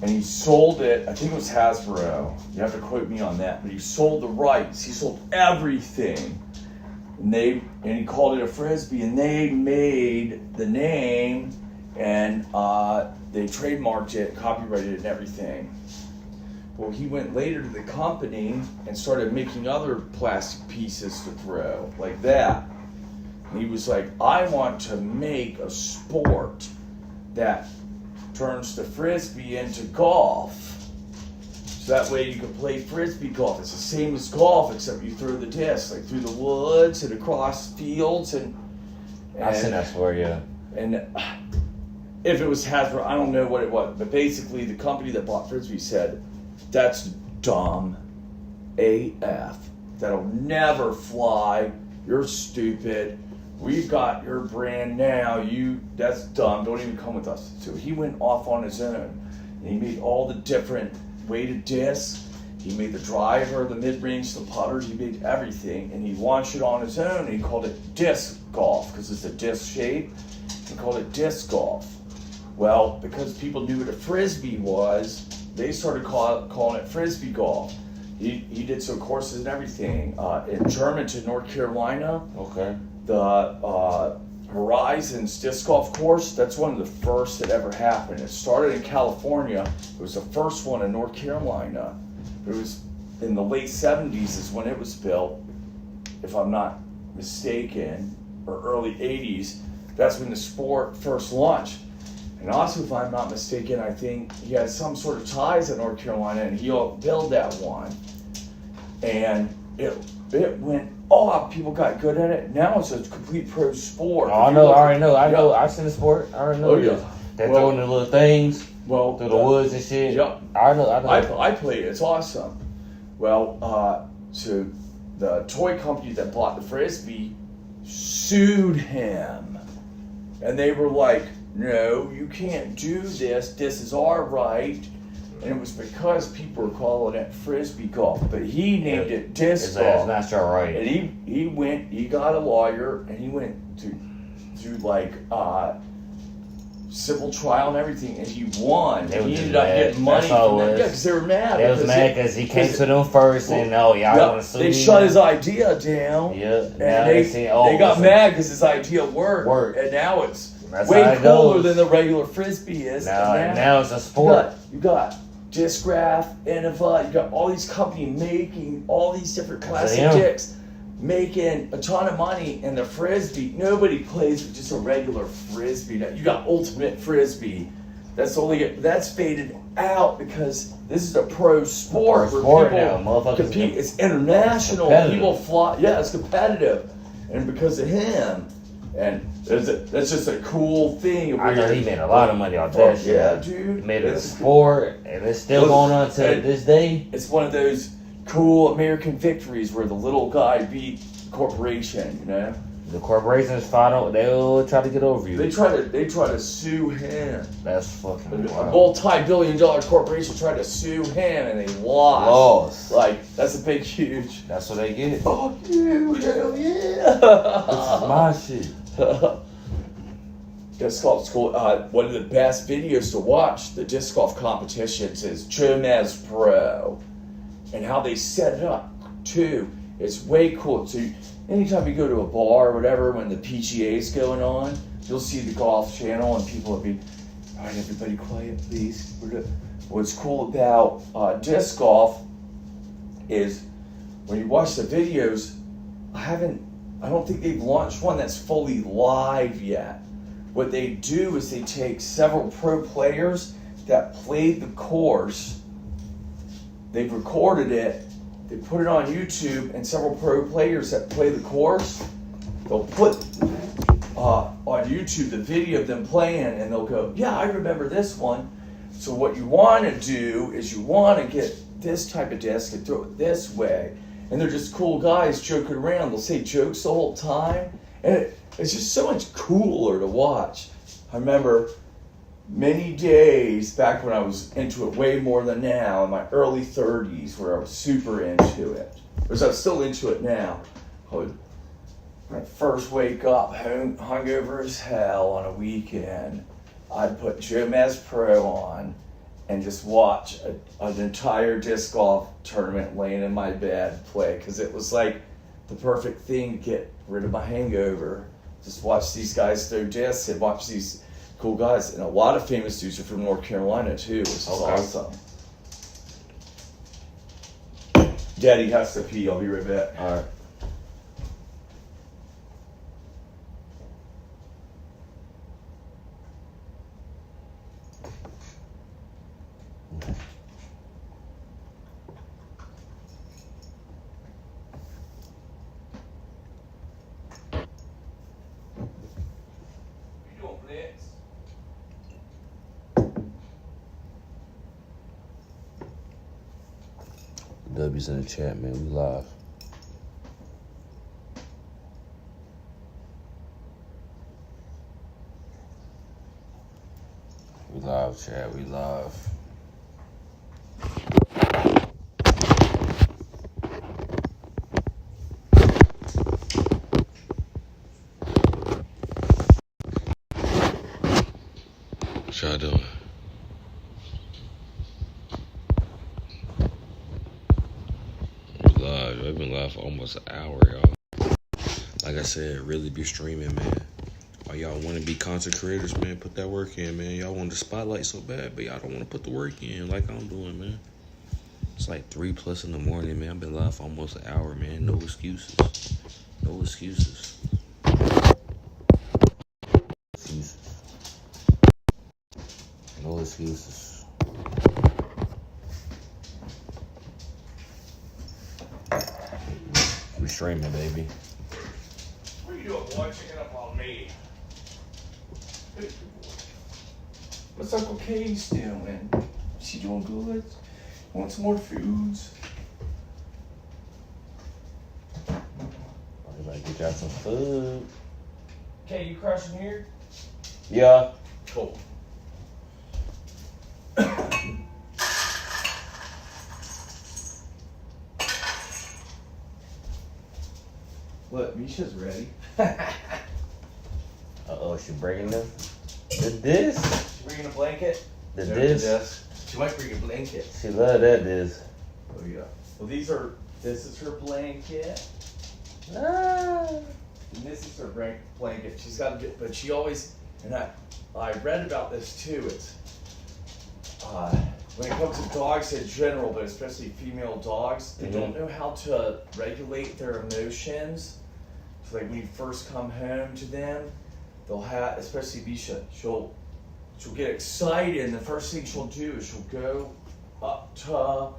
and he sold it. I think it was Hasbro. You have to quote me on that, but he sold the rights. He sold everything, and he called it a frisbee, and they made the name, and they trademarked it, copyrighted it, and everything. Well, he went later to the company and started making other plastic pieces to throw, like that. And he was like, I want to make a sport that turns the frisbee into golf. So that way you can play frisbee golf. It's the same as golf, except you throw the disc, like through the woods and across fields. And I've seen that sport, yeah. And if it was Hasbro, I don't know what it was. But basically, the company that bought Frisbee said, that's dumb AF. That'll never fly. You're stupid. We've got your brand now. That's dumb. Don't even come with us. So he went off on his own. And he made all the different weighted discs. He made the driver, the mid-range, the putters. He made everything. And he launched it on his own. And he called it disc golf because it's a disc shape. He called it disc golf. Well, because people knew what a frisbee was, they started calling it frisbee golf. He did some courses and everything in Germantown, North Carolina. Okay. The Horizons disc golf course, that's one of the first that ever happened. It started in California. It was the first one in North Carolina. It was in the late 70s is when it was built, if I'm not mistaken, or early 80s. That's when the sport first launched. And also, if I'm not mistaken, I think he had some sort of ties in North Carolina, and he helped build that one. And it went off. People got good at it. Now it's a complete pro sport. Oh, I know. I already know. I know. I've seen the sport. I already know. Oh, yeah. They're throwing the little things through the woods and shit. Yep. I know. I played it. It's awesome. Well, so the toy company that bought the frisbee sued him, and they were like, no, you can't do this. This is our right. And it was because people were calling it frisbee golf, but he named it disc golf. It's not your right. And he got a lawyer, and he went through like civil trial and everything, and he won. And he ended up getting money from them. Yeah, because they were mad. They was mad because he came to them first, and y'all want to sue me. They shut his idea down. Yeah. And they got mad because his idea worked. And now it's way cooler than the regular frisbee is. Now it's a sport. You got Discraft, Innova, you got all these companies making all these different classic discs, making a ton of money, and the frisbee, nobody plays with just a regular frisbee. Now, you got Ultimate Frisbee, that's faded out because this is a pro sport where Sport people now, motherfuckers. compete. It's international. Competitive. People fly. Yeah, it's competitive, and because of him, and that's just a cool thing. I know he made a lot of money off that shit. Yeah, dude. He made it a sport, and it's still going on to this day. It's one of those cool American victories where the little guy beat the corporation. You know. The corporations fought out. They'll try to get over you. They try to sue him. That's fucking A wild. multi-billion-dollar corporation tried to sue him, and they lost. Like that's a big, huge. That's what they get. Fuck you! Hell This is yeah! my shit. Disc golf school. One of the best videos to watch the disc golf competitions is Jomez Pro, and how they set it up too. It's way cool. So anytime you go to a bar or whatever, when the PGA is going on, you'll see the Golf Channel, and people will be, all right, everybody quiet, please. What's cool about disc golf is when you watch the videos, I don't think they've launched one that's fully live yet. What they do is they take several pro players that played the course, they've recorded it, they put it on YouTube, and several pro players that play the course, they'll put on YouTube the video of them playing, and they'll go, yeah, I remember this one. So what you want to do is you want to get this type of disc and throw it this way. And they're just cool guys joking around. They'll say jokes the whole time. And it's just so much cooler to watch. I remember many days back when I was into it way more than now, in my early 30s, where I was super into it. Because I'm still into it now. When I first wake up hungover as hell on a weekend, I'd put Jomez Pro on and just watch an entire disc golf tournament laying in my bed play, because it was like the perfect thing to get rid of my hangover. Just watch these guys throw discs and watch these cool guys. And a lot of famous dudes are from North Carolina too, which is awesome. Daddy has to pee. I'll be right back. All right. W's in the chat, man. We live. We live, chat. We live. What y'all doing? I've been live for almost an hour, y'all. Like I said, really be streaming, man. All y'all want to be content creators, man, put that work in, man. Y'all want the spotlight so bad, but y'all don't want to put the work in like I'm doing, man. It's like 3+ in the morning, man. I've been live for almost an hour, man. No excuses. No excuses. No excuses. We streaming, baby. What are you doing, boy? Checking up on me. What's Uncle Kay's doing? She doing good? Want some more foods? Everybody get y'all some food. Kay, you crushing here? Yeah. Cool. Look, Misha's ready. Uh-oh, she bringing them? The disc? She bringing a blanket? The There's disc? She might bring a blanket. She love that disc. Oh yeah. Well, this is her blanket. Ah. And this is her blanket. She's got a bit, but she always, and I read about this too. It's when it comes to dogs in general, but especially female dogs, they don't know how to regulate their emotions. So like when you first come home to them, they'll have, especially Bisha, she'll she'll get excited, and the first thing she'll do is she'll go up to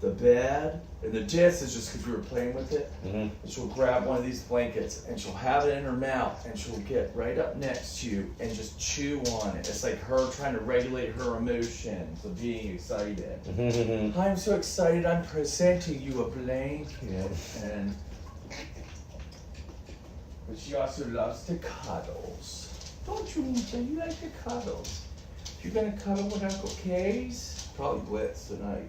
the bed, and the disc is just because we were playing with it. And she'll grab one of these blankets, and she'll have it in her mouth, and she'll get right up next to you and just chew on it. It's like her trying to regulate her emotions of being excited. I'm so excited, I'm presenting you a blanket. But she also loves the cuddles. Don't you, Misha? You like the cuddles? You gonna cuddle with Uncle Case? Probably Blitz tonight.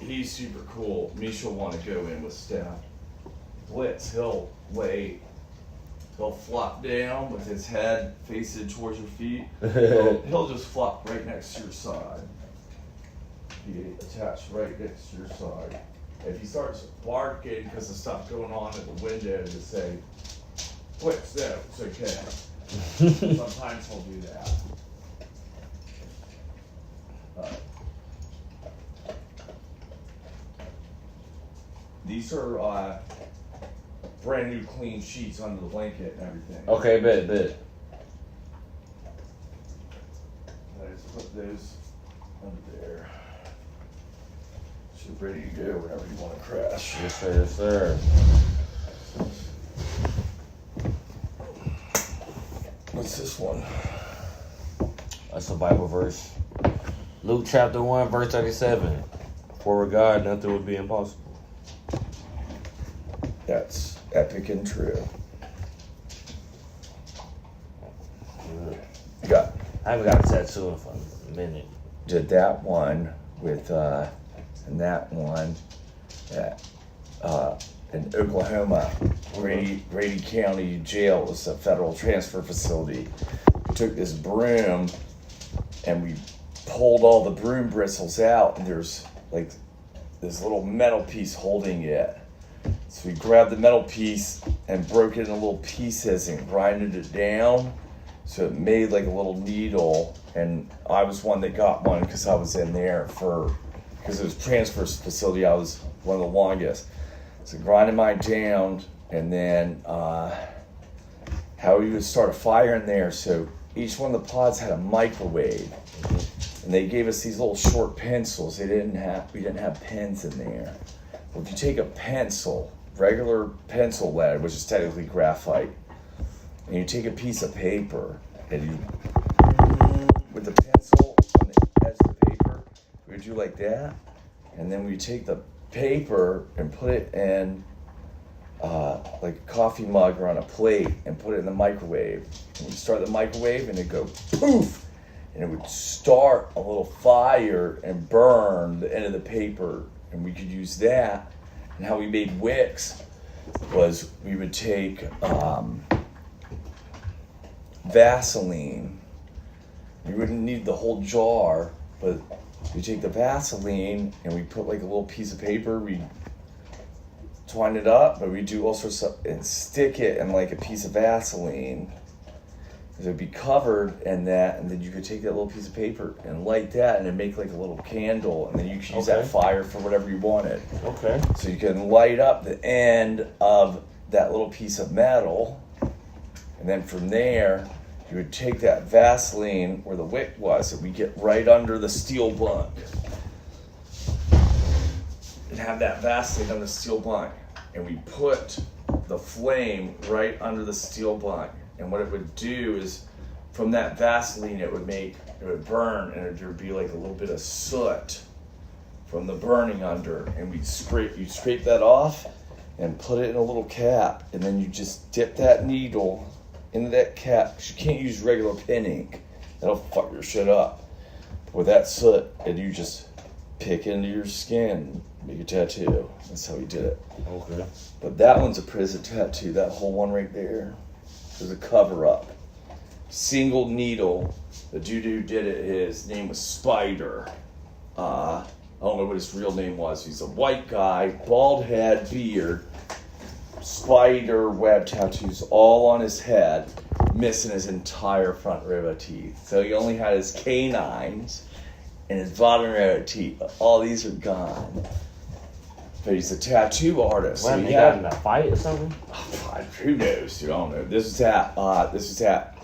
He's super cool. Misha will want to go in with Steph. Blitz, he'll flop down with his head facing towards your feet. He'll just flop right next to your side. Be attached right next to your side. If he starts barking because of stuff going on at the window, just say, Blitz, no, it's okay. Sometimes he'll do that. These are brand new clean sheets under the blanket and everything. Okay, bet. I just put those under there. So ready to go whenever you want to crash. Yes, sir. What's this one? That's a Bible verse. Luke chapter 1, verse 37. For with God, nothing would be impossible. That's epic and true. I haven't got a tattoo in for a minute. Did that one with, and that one at, in Oklahoma, Grady County Jail was a federal transfer facility. We took this broom and we pulled all the broom bristles out, and there's like this little metal piece holding it. So we grabbed the metal piece and broke it into little pieces and grinded it down so it made like a little needle. And I was one that got one because I was in there because it was transfer facility, I was one of the longest. So grinding mine down, and then how we would start a fire in there. So each one of the pods had a microwave. And they gave us these little short pencils. We didn't have pens in there. Well, if you take a pencil, regular pencil lead, which is technically graphite, and you take a piece of paper, and you, with the pencil on the edge of the paper, we would do like that, and then we take the paper and put it in like a coffee mug or on a plate and put it in the microwave. And you start the microwave and it'd go poof, and it would start a little fire and burn the end of the paper, and we could use that. And how we made wicks was we would take Vaseline. You wouldn't need the whole jar, but we take the Vaseline and we put like a little piece of paper, we twine it up, but we do all sorts of, and stick it in like a piece of Vaseline. It would be covered in that, and then you could take that little piece of paper and light that, and it'd make like a little candle, and then you could use that fire for whatever you wanted. Okay. So you can light up the end of that little piece of metal, and then from there, you would take that Vaseline where the wick was, and we get right under the steel bunk, and have that Vaseline on the steel bunk, and we put the flame right under the steel bunk. And what it would do is, from that Vaseline, it would burn, and it would be like a little bit of soot from the burning under. And you'd scrape that off and put it in a little cap, and then you just dip that needle into that cap. You can't use regular pen ink; that'll fuck your shit up. But with that soot, and you just pick into your skin, make a tattoo. That's how he did it. Okay. But that one's a prison tattoo. That whole one right there. There's a cover-up. Single needle. The dude who did it, his name was Spider. I don't know what his real name was. He's a white guy, bald head, beard, spider web tattoos all on his head, missing his entire front row of teeth. So he only had his canines and his bottom row of teeth. All these are gone. But he's a tattoo artist. Well, so he got in a fight or something? Who knows, dude? I don't know. This was at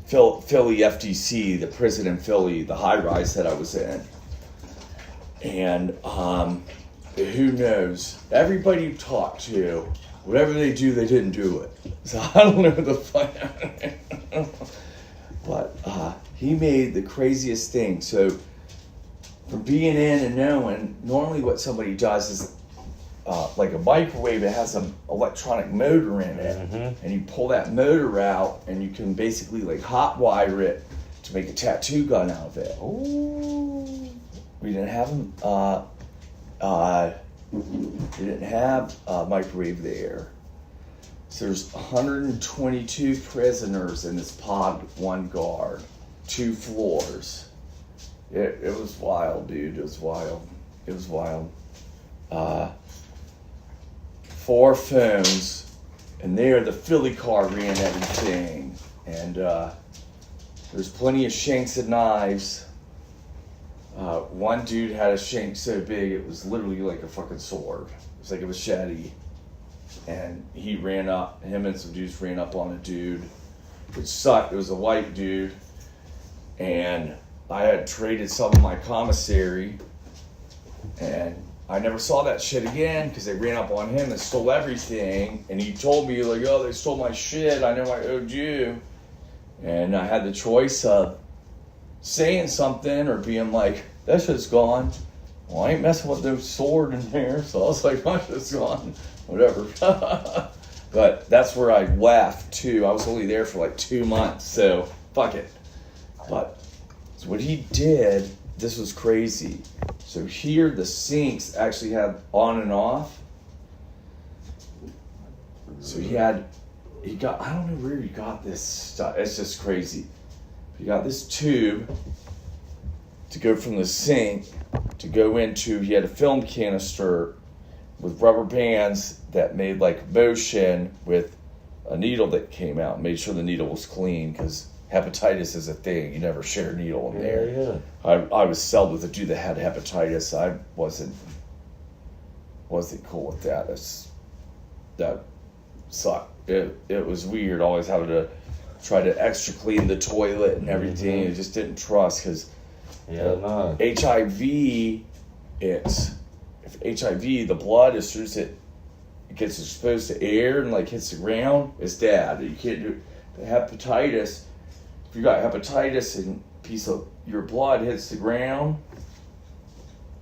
Philly FDC, the prison in Philly, the high rise that I was in. And who knows? Everybody you talk to, whatever they do, they didn't do it. So I don't know the fun. But he made the craziest thing. So from being in and knowing, normally what somebody does is like a microwave, it has an electronic motor in it, and you pull that motor out, and you can basically like hot wire it to make a tattoo gun out of it. Ooh. We didn't have a microwave there. So there's 122 prisoners in this pod, one guard, 2 floors. It was wild, dude. It was wild. 4 phones, and there the Philly car ran everything. And there's plenty of shanks and knives. One dude had a shank so big it was literally like a fucking sword. It was like a machete. And him and some dudes ran up on a dude, which sucked. It was a white dude. And I had traded some of my commissary, and I never saw that shit again because they ran up on him and stole everything. And he told me, like, oh, they stole my shit. I know I owed you. And I had the choice of saying something or being like, that shit's gone. Well, I ain't messing with no sword in there. So I was like, my shit's gone. Whatever. But that's where I left, too. I was only there for like 2 months. So, fuck it. But so what he did, this was crazy. So here the sinks actually had on and off. So I don't know where he got this stuff. It's just crazy. He got this tube to go from the sink to go into, he had a film canister with rubber bands that made like motion with a needle that came out, made sure the needle was clean because hepatitis is a thing. You never share a needle in there. Yeah. I was celled with a dude that had hepatitis. I wasn't cool with that. That sucked. It was weird. Always having to try to extra clean the toilet and everything. I just didn't trust because HIV. If HIV, the blood, as soon as it gets exposed to air and like hits the ground, it's dead. You can't do the hepatitis. If you got hepatitis and a piece of your blood hits the ground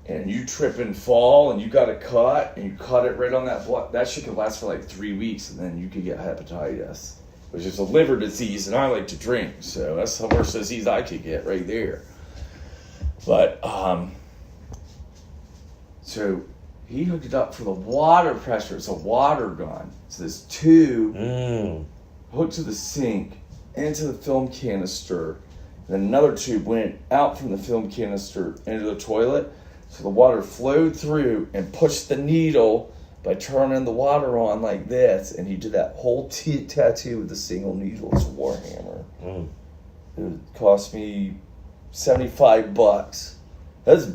and you trip and fall and you got a cut and you cut it right on that blood, that shit could last for like 3 weeks and then you could get hepatitis, which is a liver disease, and I like to drink, so that's the worst disease I could get right there. But so he hooked it up for the water pressure. It's a water gun. So this tube hooked to the sink into the film canister. Then another tube went out from the film canister into the toilet. So the water flowed through and pushed the needle by turning the water on like this. And he did that whole tattoo with a single needle. It's a Warhammer. It cost me $75. That's